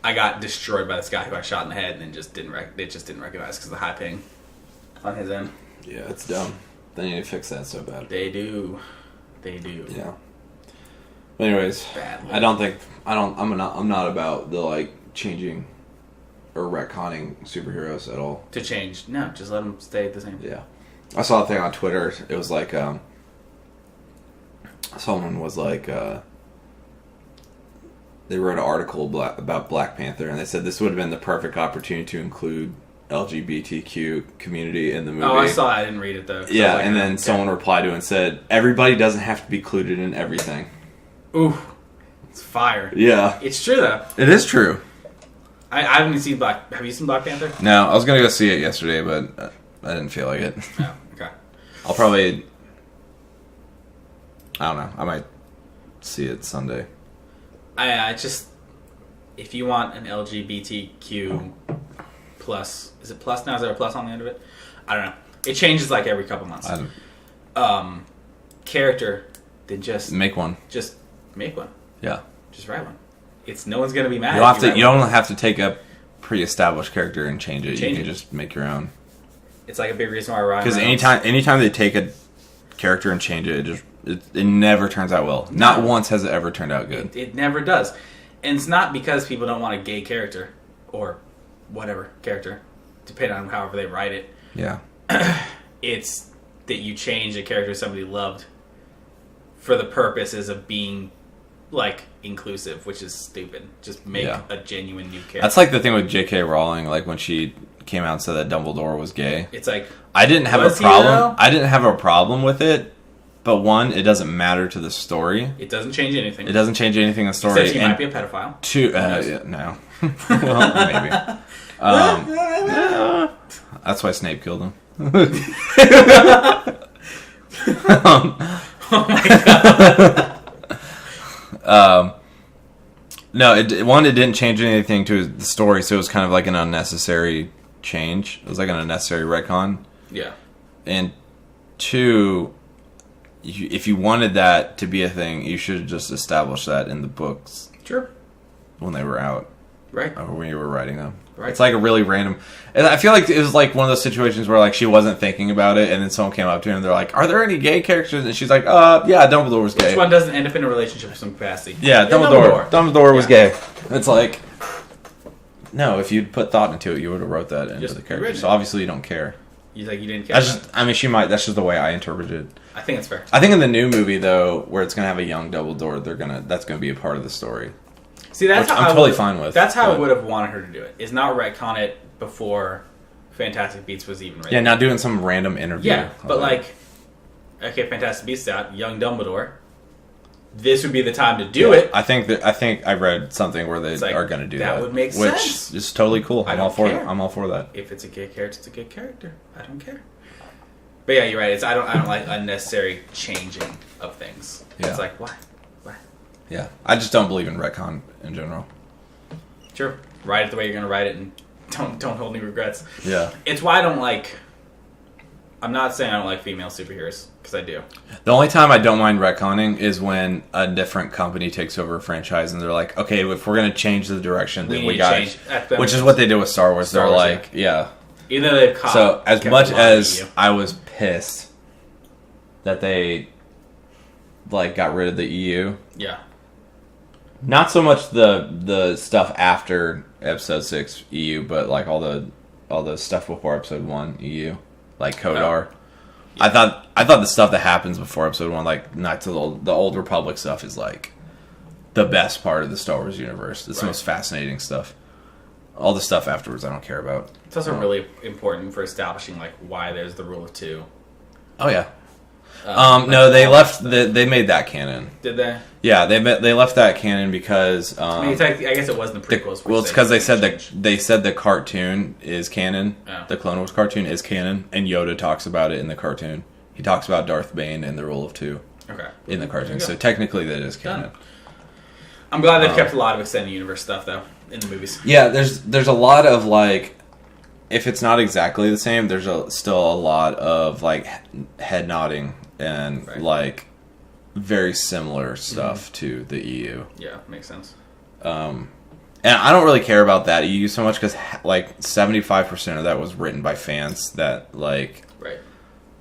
I got destroyed by this guy who I shot in the head, and then just didn't recognize because of the high ping on his end. Yeah, it's dumb. They need to fix that so bad. They do. Yeah. But anyways, Badly. I'm not about the like changing or retconning superheroes at all. To change. No, just let them stay the same. Yeah. I saw a thing on Twitter. It was like someone was like they wrote an article about Black Panther, and they said this would have been the perfect opportunity to include LGBTQ community in the movie. Oh, I saw it. I didn't read it, though. Yeah, like, and then someone replied to it and said, everybody doesn't have to be included in everything. Ooh. It's fire. Yeah. It's true, though. It is true. I haven't seen Have you seen Black Panther? No, I was going to go see it yesterday, but I didn't feel like it. Oh, okay. I'll probably... I don't know. I might see it Sunday. I just... If you want an LGBTQ... plus, is it plus now? Is there a plus on the end of it? I don't know. It changes like every couple months. Character, then just make one. Just make one. Yeah. Just write one. It's no one's gonna be mad. You don't have to take a pre-established character and change it. You can just make your own. It's like a big reason why Ryan. Because anytime they take a character and change it, it never turns out well. No. Not once has it ever turned out good. It never does, and it's not because people don't want a gay character or whatever character, depending on however they write it. Yeah. It's that you change a character somebody loved for the purposes of being like inclusive, which is stupid. Just make a genuine new character. That's like the thing with J.K. Rowling, like when she came out and said that Dumbledore was gay. It's like I didn't have a problem. I didn't have a problem with it, but one, it doesn't matter to the story. It doesn't change anything. It doesn't change anything in the story. It says he might be a pedophile. Two, no. Well, maybe. That's why Snape killed him. Oh my god. No, it didn't change anything to the story, so it was kind of like an unnecessary change. It was like an unnecessary retcon. Yeah. And 2, if you wanted that to be a thing, you should have just established that in the books. Sure. When they were out. Right. Or when you were writing them. Right. It's like a really random... And I feel like it was like one of those situations where like she wasn't thinking about it, and then someone came up to her and they're like, are there any gay characters? And she's like, yeah, Dumbledore was gay. Which one doesn't end up in a relationship of some capacity? Yeah, Dumbledore was gay. It's like... No, if you'd put thought into it, you would have wrote that into the character. So obviously you don't care. You think you didn't care? She might. That's just the way I interpreted it. I think it's fair. I think in the new movie, though, where it's going to have a young Dumbledore, that's going to be a part of the story. See, that's how I'm totally fine with. That's how I would have wanted her to do it. Is not retcon it before Fantastic Beasts was even ready. Yeah, not doing some random interview. Yeah, but like, okay, Fantastic Beasts out, young Dumbledore. This would be the time to do it. I think I read something where they are going to do that. That would make sense. Which is totally cool. I'm all for that. If it's a gay character, it's a gay character. I don't care. But yeah, you're right. I don't like unnecessary changing of things. Yeah. It's like, why? Yeah, I just don't believe in retcon in general. Sure, write it the way you're going to write it, and don't hold any regrets. Yeah, it's why I don't like. I'm not saying I don't like female superheroes, because I do. The only time I don't mind retconning is when a different company takes over a franchise and they're like, okay, if we're going to change the direction, then we got it. Which is what they did with Star Wars. They're like, yeah. Even though they've so as much as I was pissed that they like got rid of the EU. Yeah. Not so much the stuff after episode 6 EU, but like all the stuff before episode 1 EU, like Kodar. Yeah. I thought the stuff that happens before episode 1, like Knights of the Old Republic stuff, is like the best part of the Star Wars universe. It's the most fascinating stuff. All the stuff afterwards, I don't care about. It's also really important for establishing like why there's the rule of 2. Oh yeah. No, they left. They made that canon. Did they? Yeah, they left that canon because. I guess it wasn't the prequels. Well, it's because they said the cartoon is canon. Oh. The Clone Wars cartoon is canon, and Yoda talks about it in the cartoon. He talks about Darth Bane and the Rule of 2. Okay. In the cartoon, so technically that is canon. I'm glad they've kept a lot of extended universe stuff though in the movies. Yeah, there's a lot of like. If it's not exactly the same, there's still a lot of like head nodding and like very similar stuff to the EU. Yeah, makes sense. And I don't really care about that EU so much because like 75% of that was written by fans that like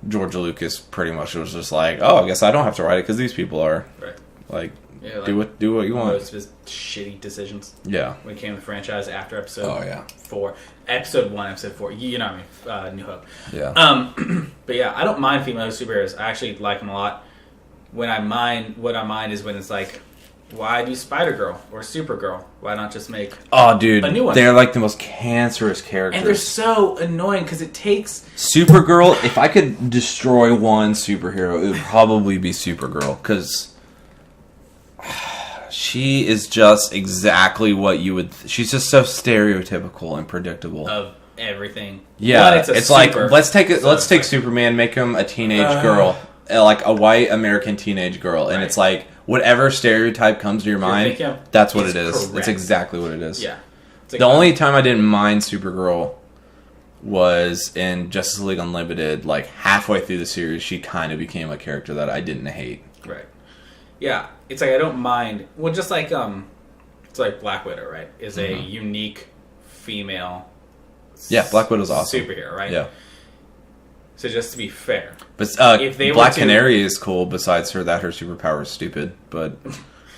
George Lucas pretty much was just like, oh, I guess I don't have to write it because these people are like. Yeah, like do what you want. Most of his shitty decisions. Yeah. When it came to the franchise after episode 4. Episode 1, episode 4. You know what I mean? New Hope. Yeah. But yeah, I don't mind female superheroes. I actually like them a lot. What I mind is when it's like, why do Spider-Girl or Supergirl? Why not just make a new one? They're like the most cancerous characters. And they're so annoying because it takes... Supergirl, if I could destroy one superhero, it would probably be Supergirl because... She is just exactly what you would... She's just so stereotypical and predictable. Of everything. Yeah, it's like, let's take Superman, make him a teenage girl. Like a white American teenage girl. And it's like, whatever stereotype comes to your mind, that's what it is. Correct. It's exactly what it is. Yeah. Like the only time I didn't mind Supergirl was in Justice League Unlimited. Like, halfway through the series, she kind of became a character that I didn't hate. Right. Yeah, it's like I don't mind. Well, just like it's like Black Widow, right? Is a unique female. Yeah, Black Widow's awesome. Superhero, right? Yeah. So just to be fair, but if they Black Canary is cool. Besides her superpower is stupid, but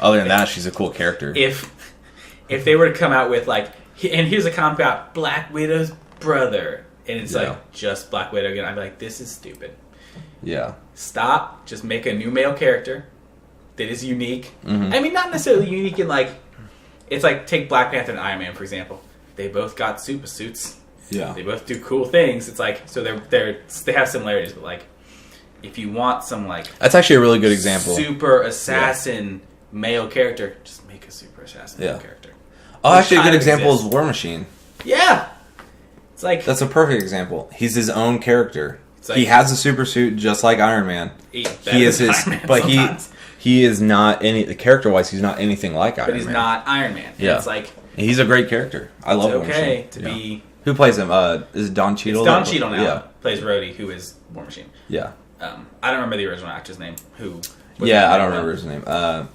other than that, she's a cool character. If they were to come out with like, and here's a comic about Black Widow's brother, and it's like just Black Widow again, I'd be like, this is stupid. Yeah. Stop. Just make a new male character that is unique. I mean, not necessarily unique in like, it's like take Black Panther and Iron Man for example. They both got super suits. Yeah. They both do cool things. It's like, so they have similarities, but like, if you want some like, that's actually a really good example. Super assassin male character, just make a super assassin male character. Oh, actually, a good example is War Machine. Yeah. It's like, that's a perfect example. He's his own character. Like, he has a super suit just like Iron Man. He is his, but sometimes. He is not any character wise. He's not anything like Iron Man. But he's not Iron Man. And it's like, he's a great character. I love War Machine. Okay to be. Who plays him? Is it Don Cheadle? It's Don Cheadle now. Yeah. Plays Rhodey, who is War Machine. Yeah. I don't remember the original actor's name. I don't remember his name. I've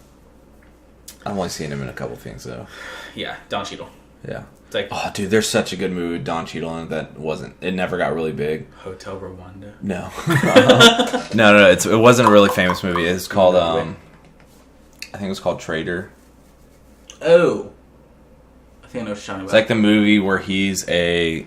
only seen him in a couple things though. Yeah, Don Cheadle. Yeah. It's like, oh, dude, there's such a good movie with Don Cheadle in it it never got really big. Hotel Rwanda. No. No. It wasn't a really famous movie. It's called, I think it was called Traitor. Oh. I think I know what you're talking about. It's like the movie where he's a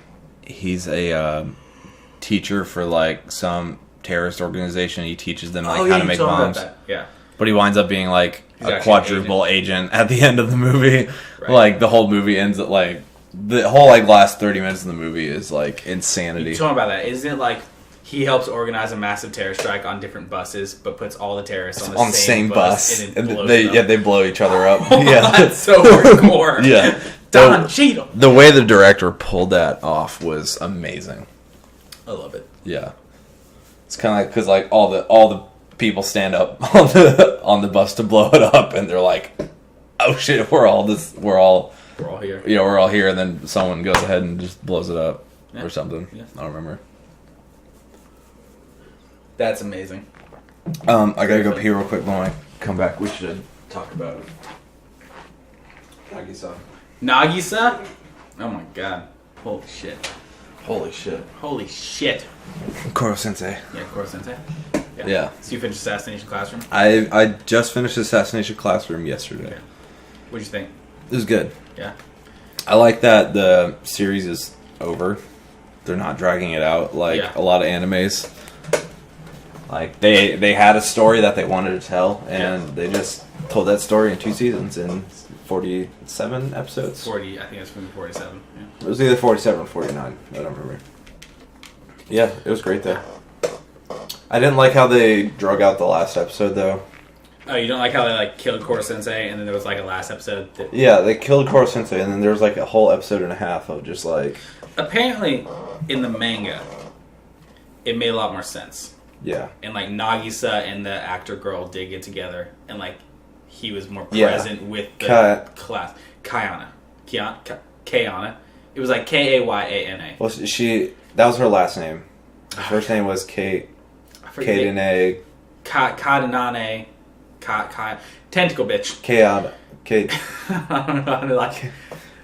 teacher for like some terrorist organization. He teaches them like how to make bombs. Yeah. But he winds up being like a quadruple agent at the end of the movie. Right. Like the whole movie ends at like the whole like last 30 minutes of the movie is like insanity. You're talking about that. Isn't it like he helps organize a massive terror strike on different buses, but puts all the terrorists on the same bus and they blow each other up. Oh, yeah, that's so hardcore. Yeah. Don Cheadle. The way the director pulled that off was amazing. I love it. Yeah, it's kind of like because like all the people stand up on the bus to blow it up, and they're like, "Oh shit, we're all here." Yeah, we're all here, and then someone goes ahead and just blows it up or something. Yeah. I don't remember. That's amazing. I gotta go pee real quick. When I come back, we should talk about it. Nagisa? Oh my god. Holy shit. Holy shit. Holy shit. Koro Sensei. Yeah, Koro Sensei. Yeah. So you finished Assassination Classroom? I just finished Assassination Classroom yesterday. Okay. What'd you think? It was good. Yeah. I like that the series is over. They're not dragging it out like a lot of animes. Like they had a story that they wanted to tell, and they just told that story in 2 seasons in 47 episodes. 40, I think it's movie 47. Yeah. It was either 47 or 49. I don't remember. Yeah, it was great though. I didn't like how they drug out the last episode though. Oh, you don't like how they like killed Koro Sensei, and then there was like a last episode that... Yeah, they killed Koro Sensei, and then there was like a whole episode and a half of just like... Apparently, in the manga, it made a lot more sense. Yeah. And like Nagisa and the actor girl did get together, and like he was more present with the class. Kayana. It was like Kayana. Well, that was her last name. Her first name was Kadenane. Kadenane. Tentacle bitch. Kayana. I don't know. Like,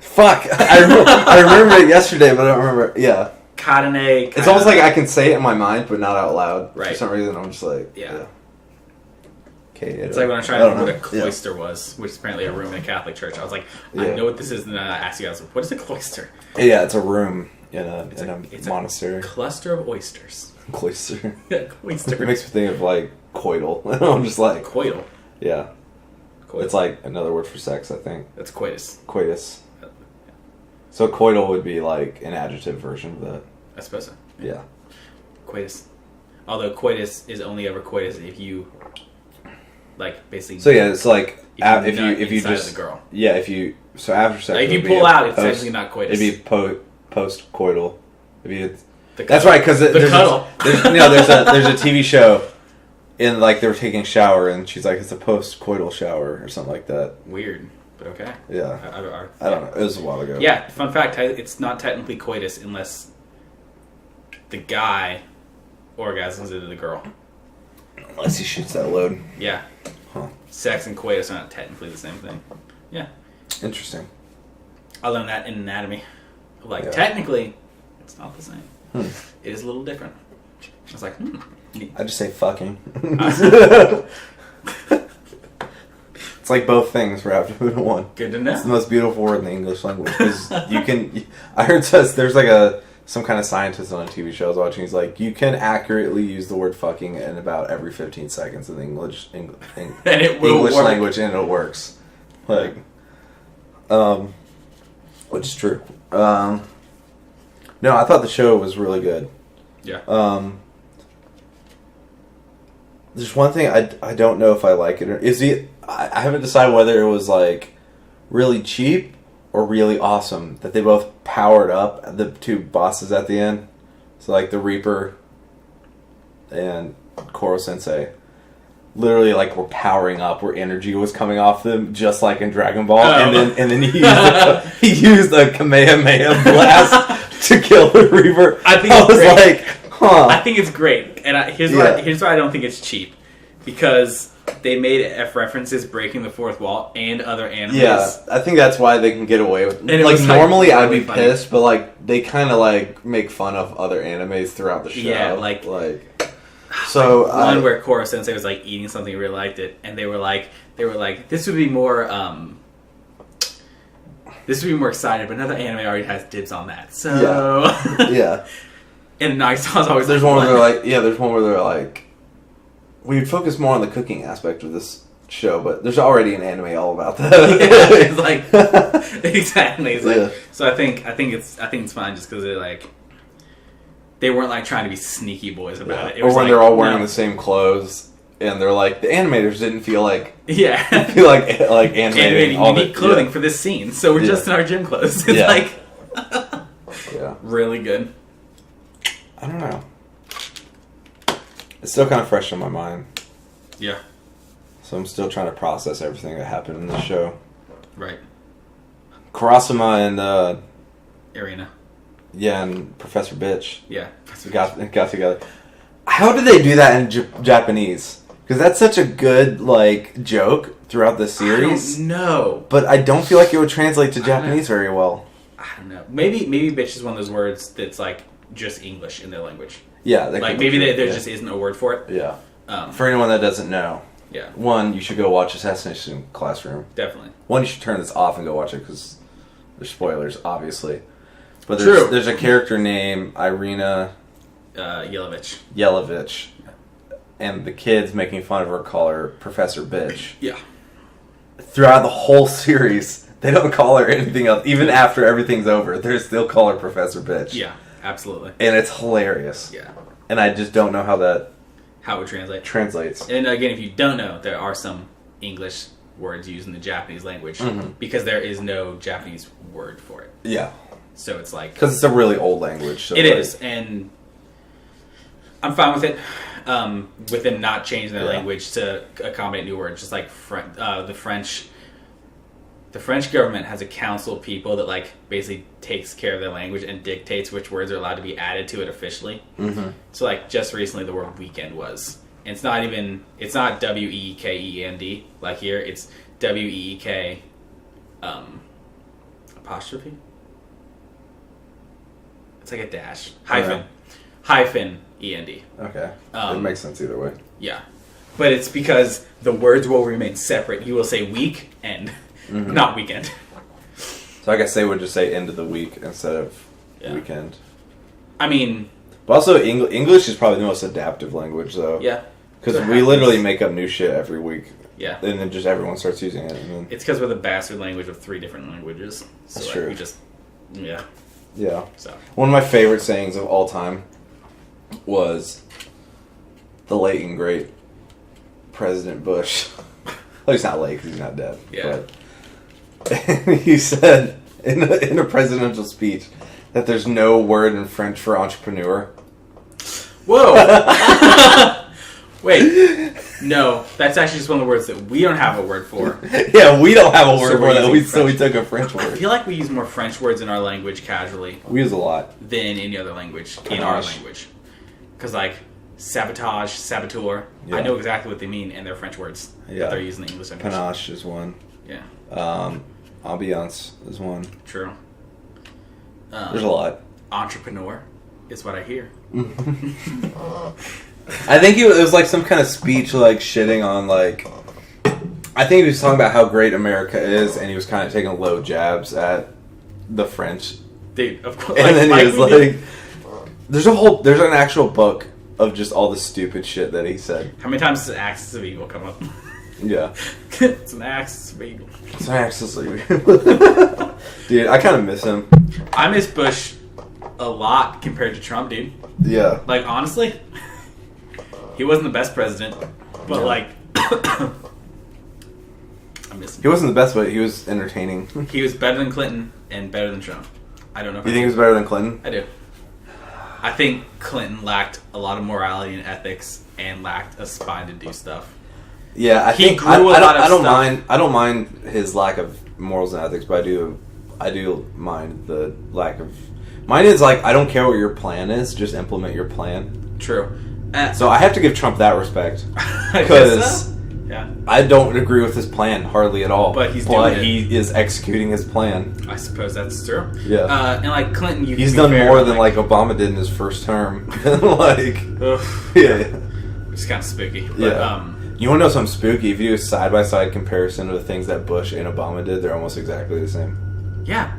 fuck! I remember it yesterday, but I don't remember. Yeah. Kadene. It's almost like I can say it in my mind, but not out loud. Right. For some reason, I'm just like, yeah. It's like when I tried to remember what a cloister was, which is apparently a room in a Catholic church. I was like, I know what this is, and then I asked you guys, what is a cloister? Yeah, it's a room in a monastery. A cluster of oysters. Cloister. Yeah, cloister. It makes me think of like coital. I'm just like coital. Yeah. Coital. It's like another word for sex, I think. That's coitus. Coitus. So coital would be like an adjective version of that. I suppose so. Yeah. Coitus. Although coitus is only ever coitus if you, like, basically. So yeah, it's like if you just the girl. Yeah, so after sex. Like, if you pull out, it's actually not coitus. It'd be post coital. That's right, because the cuddle. There's a TV show, and like they were taking a shower, and she's like, it's a post coital shower or something like that. Weird. But okay. Yeah. I don't know. It was a while ago. Yeah, fun fact, it's not technically coitus unless the guy orgasms into the girl. Unless he shoots that load. Yeah. Huh. Sex and coitus are not technically the same thing. Yeah. Interesting. I learned that in anatomy. Like, technically, it's not the same. It is a little different. I was like, I just say fucking. It's like both things wrapped into one. Good to know. It's the most beautiful word in the English language. Because you can... I heard there's like some kind of scientist on a TV show I was watching. He's like, you can accurately use the word fucking in about every 15 seconds in the English language, and it works. Like, which is true. No, I thought the show was really good. Yeah. There's one thing I don't know if I like it or I haven't decided whether it was like really cheap or really awesome that they both powered up the two bosses at the end. So like the Reaper and Koro Sensei literally like were powering up where energy was coming off them just like in Dragon Ball. And then he used a Kamehameha blast to kill the Reaper. I was great. Like, huh. I think it's great. And here's why I don't think it's cheap. Because they made references breaking the fourth wall and other animes. Yeah, I think that's why they can get away with it. Like, normally I'd be pissed, but like they kind of like make fun of other animes throughout the show. Yeah, like so one where Koro Sensei was like eating something, we really liked it, and they were like this would be more excited, but another anime already has dibs on that. So yeah. And Nagita's always there's one where they're like we'd focus more on the cooking aspect of this show, but there's already an anime all about that. It's like exactly. It's like so. I think it's fine just because they weren't like trying to be sneaky boys about it. Or when they're all wearing the same clothes, and they're like the animators didn't feel like animating unique clothing for this scene, so we're just in our gym clothes. It's like really good. I don't know. It's still kind of fresh in my mind. Yeah. So I'm still trying to process everything that happened in the show. Right. Kurasama and Arena. Yeah, and Professor Bitch. Yeah. Got together. How do they do that in Japanese? Because that's such a good like joke throughout the series. I don't know. But I don't feel like it would translate to Japanese very well. I don't know. Maybe bitch is one of those words that's like just English in their language. Yeah. Like maybe there just isn't a word for it. Yeah. For anyone that doesn't know, Yeah. one, you should go watch Assassination Classroom. Definitely. One, you should turn this off and go watch it because there's spoilers, obviously. But True. there's a character named Irina Yelovich. and the kids making fun of her call her Professor Bitch. Yeah. Throughout the whole series, they don't call her anything else. Even after everything's over, they still call her Professor Bitch. Yeah, absolutely. And it's hilarious. Yeah. And I just don't know how that How it would translates. And again, if you don't know, there are some English words used in the Japanese language because there is no Japanese word for it. Yeah. So it's like... Because it's a really old language. So it is, and I'm fine with it. With them not changing their language to accommodate new words. Just like the French government has a council of people that like basically takes care of their language and dictates which words are allowed to be added to it officially. Mm-hmm. So like just recently the word weekend was. And it's not WEEKEND like here. It's WEEK apostrophe. It's like a dash hyphen END. Okay. It makes sense either way. Yeah. But it's because the words will remain separate. You will say week and not weekend. So I guess they would just say end of the week instead of weekend. I mean... But also, English is probably the most adaptive language, though. Yeah. Because we literally make up new shit every week. Yeah. And then just everyone starts using it. And then... It's because we're the bastard language of 3 different languages. So That's like, true. we just... Yeah. Yeah. So. One of my favorite sayings of all time was the late and great President Bush. Well, he's not late because he's not dead. Yeah. But he said in a presidential speech that there's no word in French for entrepreneur. Whoa! Wait. No, that's actually just one of the words that we don't have a word for. Yeah, we don't have a word for that. So we French. took a French I word. feel like we use more French words in our language casually We use a lot. than any other language in our language. Because like sabotage, saboteur, I know exactly what they mean, and they're French words. Yeah. But they're using the English language. Panache is one. Yeah. Ambiance is one. True. There's a lot. Entrepreneur is what I hear. I think it was like some kind of speech, like shitting on like. I think he was talking about how great America is, and he was kind of taking low jabs at the French. Dude, of course. And then he was like, "There's an actual book of just all the stupid shit that he said." How many times does Axis of Evil come up? Yeah, It's an Axis of Evil. it's an Axis of Evil. Dude, I kind of miss him. I miss Bush a lot compared to Trump, dude. Yeah, Like honestly, he wasn't the best president, but like. I miss him. he wasn't the best, but he was entertaining. He was better than Clinton and better than Trump. I don't know if You think he was better than Clinton? I do. I think Clinton lacked a lot of morality and ethics and lacked a spine to do stuff. Yeah, I He think grew I a lot of don't stuff. mind. I don't mind his lack of morals and ethics, but I do mind the lack of. Mine is like I don't care what your plan is, just implement your plan. True. So I have to give Trump that respect I guess because so. Yeah. I don't agree with his plan hardly at all. But he's doing it. he is executing his plan. I suppose that's true. Yeah. And like Clinton, He's done more than like Obama did in his first term. Like, Ugh. yeah. It's kind of spooky. But, Yeah. You want to know something spooky? If you do a side-by-side comparison of the things that Bush and Obama did, they're almost exactly the same. Yeah.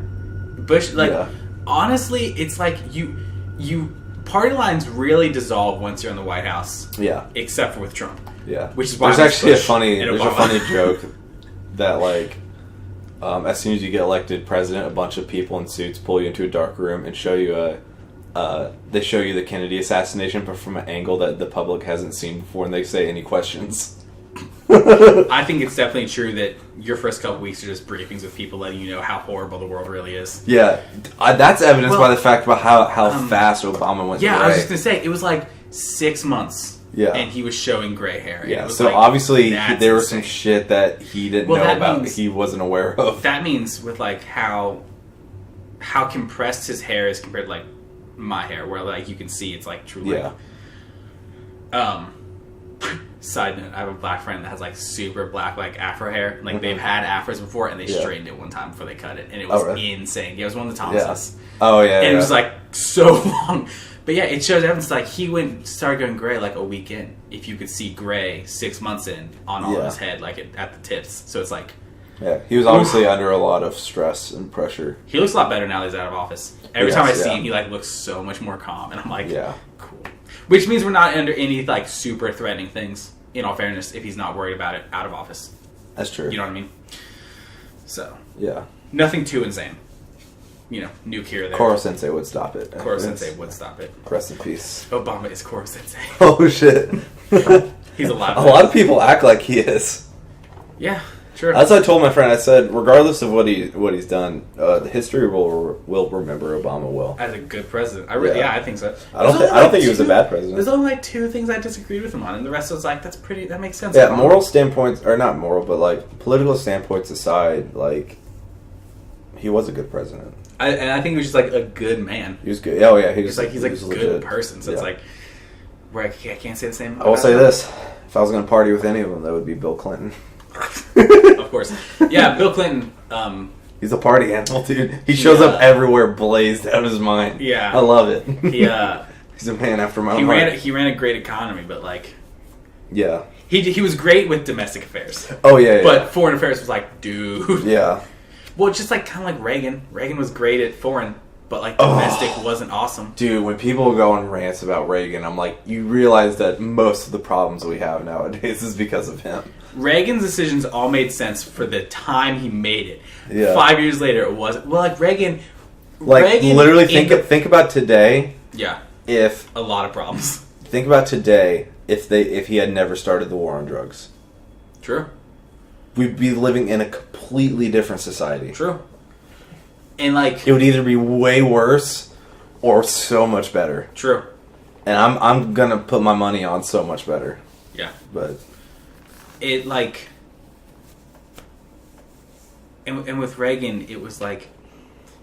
Bush, like, Yeah. honestly, it's like you party lines really dissolve once you're in the White House. Yeah. Except for with Trump. Yeah. Which is why there's I actually Bush and there's a Obama. funny joke that like as soon as you get elected president, a bunch of people in suits pull you into a dark room and show you they show you the Kennedy assassination, but from an angle that the public hasn't seen before, and they say, "Any questions?" I think it's definitely true that your first couple weeks are just briefings with people letting you know how horrible the world really is. Yeah, that's evidenced by the fact about how fast Obama went. Yeah, gray. I was just gonna say it was like 6 months. Yeah. And he was showing gray hair. Yeah, It was so like, obviously that's there was some insane. shit that he didn't know that about, means- he wasn't aware of. That means with like how compressed his hair is compared to like my hair, where like you can see it's like truly. Yeah. Side note, I have a black friend that has like super black like afro hair. Like they've had afros before and they straightened it one time before they cut it, and it was insane. Yeah, it was one of the Thomases. Yeah. Oh yeah. And it was like so long. But yeah, it shows evidence like he started going gray like a week in. If you could see gray 6 months in on all of his head, like at the tips. So it's like, yeah, he was obviously under a lot of stress and pressure. He looks a lot better now that he's out of office. Every time I see him, he like looks so much more calm, and I'm like, cool. Which means we're not under any like super threatening things. In all fairness, if he's not worried about it out of office. That's true. You know what I mean? So yeah, nothing too insane. You know, nuclear there. Koro Sensei would stop it. Koro Sensei would stop it. Rest in peace. Obama is Koro Sensei. Oh shit. He's alive. A lot of people act like he is. Yeah, true. As I told my friend, I said, regardless of what he's done, history will remember Obama well as a good president. I think so. I don't think he was a bad president. There's only like 2 things I disagreed with him on, and the rest was like, that makes sense. Yeah, moral standpoints, or not moral, but like political standpoints aside, like he was a good president. And I think he was just like a good man. He was good. Oh yeah, he's like a good legit person. So it's like, where I can't say the same. I will say this: if I was going to party with any of them, that would be Bill Clinton. Of course, yeah, Bill Clinton. He's a party animal, dude. He shows up everywhere, blazed out of his mind. Yeah, I love it. He's a man after my own heart. He ran a great economy, but like, yeah, he was great with domestic affairs. Oh yeah, but foreign affairs was like, dude. Yeah. Well, it's just like kind of like Reagan. Reagan was great at foreign, but like domestic wasn't awesome. Dude, when people go on rants about Reagan, I'm like, you realize that most of the problems we have nowadays is because of him. Reagan's decisions all made sense for the time he made it. Yeah. 5 years later, it wasn't. Well, like Reagan. Literally, think about today. Yeah. If a lot of problems. Think about today if he had never started the war on drugs. True. We'd be living in a completely different society. True. And like it would either be way worse or so much better. True. And I'm gonna put my money on so much better. Yeah. But it like and with Reagan it was like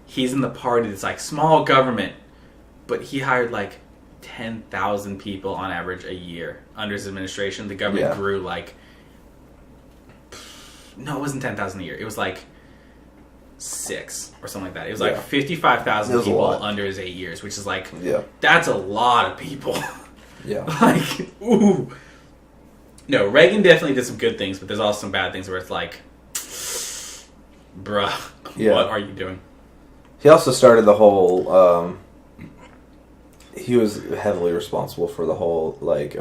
he's in the party that's like small government, but he hired like 10,000 people on average a year under his administration. The government grew like no, it wasn't 10,000 a year. It was like 6 or something like that. It was like 55,000 people under his 8 years, which is like, that's a lot of people. Yeah. Like, ooh. No, Reagan definitely did some good things, but there's also some bad things where it's like, bruh, what are you doing? He also started the whole, he was heavily responsible for the whole, like,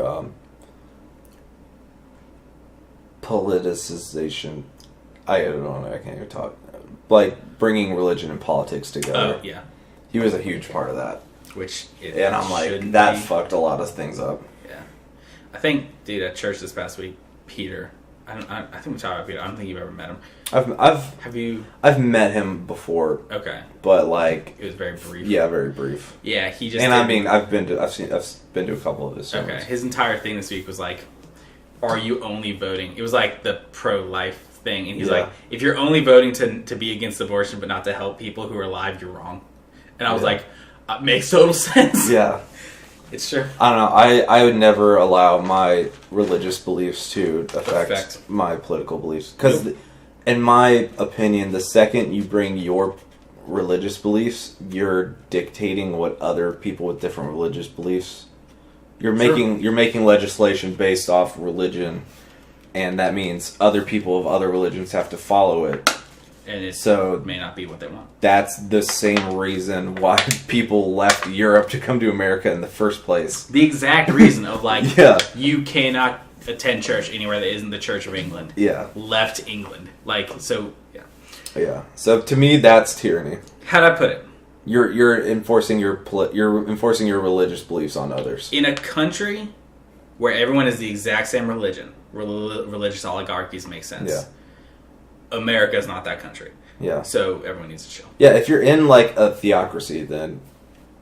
politicization. I don't know. I can't even talk. Like bringing religion and politics together. Oh yeah, he was a huge part of that. And I'm like, that fucked a lot of things up. Yeah, I think, dude, at church this past week, Peter. I think we talked about Peter. I don't think you've ever met him. Have you? I've met him before. Okay, but like it was very brief. Yeah, very brief. Yeah, he just. And I mean, I've been to a couple of his sermons. Okay, his entire thing this week was like, are you only voting? It was like the pro-life thing, and he's like, if you're only voting to be against abortion but not to help people who are alive, you're wrong. And I was like, makes total sense. Yeah, it's true. I don't know. I would never allow my religious beliefs to affect my political beliefs, because in my opinion, the second you bring your religious beliefs, you're dictating what other people with different religious beliefs. You're making legislation based off religion, and that means other people of other religions have to follow it. And it may not be what they want. That's the same reason why people left Europe to come to America in the first place. The exact reason of like, you cannot attend church anywhere that isn't the Church of England. Yeah. Left England. Like, so, yeah. Yeah. So to me, that's tyranny. How'd I put it? You're enforcing your religious beliefs on others. In a country where everyone is the exact same religion, religious oligarchies make sense. Yeah. America is not that country. Yeah. So everyone needs to chill. Yeah, if you're in like a theocracy, then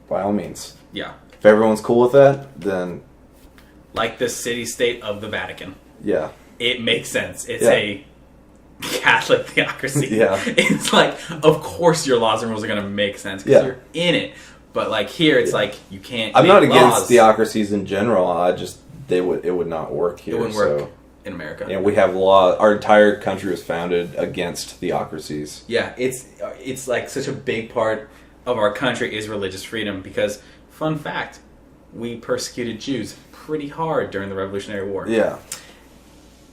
by all means. Yeah. If everyone's cool with that, then like the city-state of the Vatican. Yeah. It makes sense. It's a Catholic theocracy. Yeah. It's like, of course your laws and rules are going to make sense because you're in it. But like here, it's like you can't. I'm not against theocracies in general. I just it would not work here. It wouldn't work in America. And we have law. Our entire country was founded against theocracies. Yeah, it's like such a big part of our country is religious freedom because, fun fact, we persecuted Jews pretty hard during the Revolutionary War. Yeah.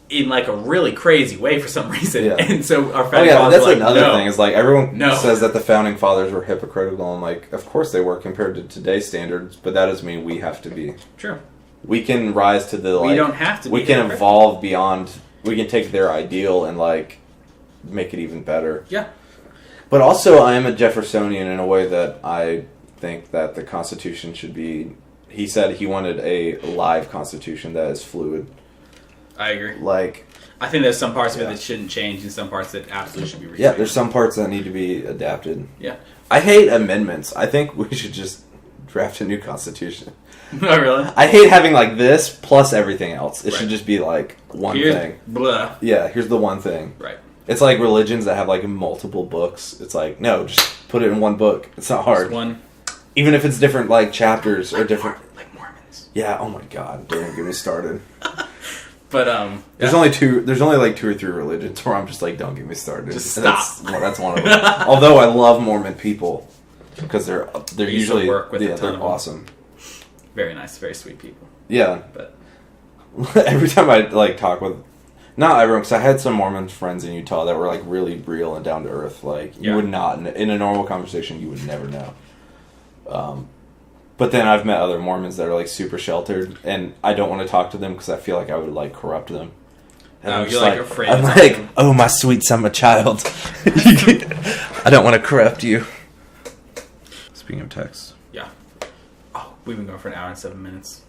In like a really crazy way for some reason. Yeah. And so our founding fathers that's were like, another no. thing. Is like everyone No. says that the founding fathers were hypocritical, and like, of course they were compared to today's standards, but that doesn't mean we have to be. True. We can rise to the like. We don't have to. We can evolve beyond. We can take their ideal and like make it even better. Yeah. But also, I am a Jeffersonian in a way that I think that the Constitution should be. He said he wanted a live Constitution that is fluid. I agree. Like, I think there's some parts of it that shouldn't change and some parts that absolutely should be retained. yeah, there's some parts that need to be adapted. Yeah. I hate amendments. I think we should just draft a new Constitution. Oh, really? I hate having like this plus everything else. It Right. should just be like one Here's thing. Blah. Yeah, here's the one thing. Right. It's like religions that have like multiple books. It's like, no, just put it in one book. It's not hard. Just one. Even if it's different like chapters or different. Like Mormons. Yeah. Oh my God! Don't get me started. But There's only two. There's only like 2 or 3 religions where I'm just like, don't get me started. Just stop. That's one of them. Although I love Mormon people because they're used to usually work with a ton they're of them. awesome. very nice, very sweet people. Yeah. But every time I like talk with, not everyone, because I had some Mormon friends in Utah that were like really real and down to earth. Like you would not in a normal conversation, you would never know. But then I've met other Mormons that are like super sheltered, and I don't want to talk to them because I feel like I would like corrupt them. And you're like afraid. I'm like, oh my sweet summer child, I don't want to corrupt you. Speaking of texts, yeah. Oh, we've been going for an hour and 7 minutes.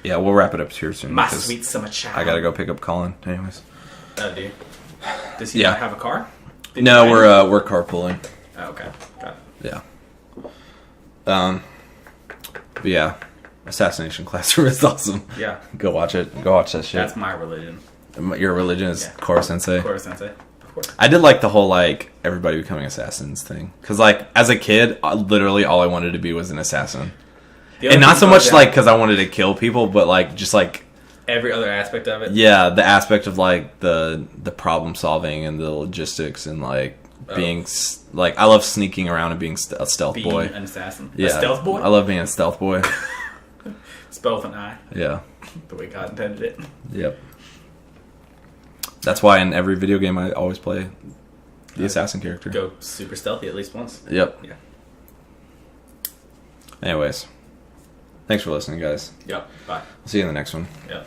yeah, we'll wrap it up here soon. My sweet summer child. I gotta go pick up Colin. Anyways. Oh, do you? Does he not have a car? No, we're carpooling. Oh, okay. Got it. Yeah. But yeah, Assassination Classroom is awesome. Yeah. Go watch it. Go watch that shit. That's my religion. Your religion is Koro Sensei. Koro Sensei, of course. I did like the whole like everybody becoming assassins thing, because like as a kid, literally all I wanted to be was an assassin, and not so much like because I wanted to kill people, but like just like every other aspect of it. Yeah, the aspect of like the problem solving and the logistics and like being like I love sneaking around and being a stealth boy. An assassin. Yeah, a stealth boy. I love being a stealth boy. Spell with an I. Yeah. The way God intended it. Yep. That's why in every video game I always play the assassin character. Go super stealthy at least once. Yep. Yeah. Anyways, thanks for listening, guys. Yep. Bye. See you in the next one. Yep.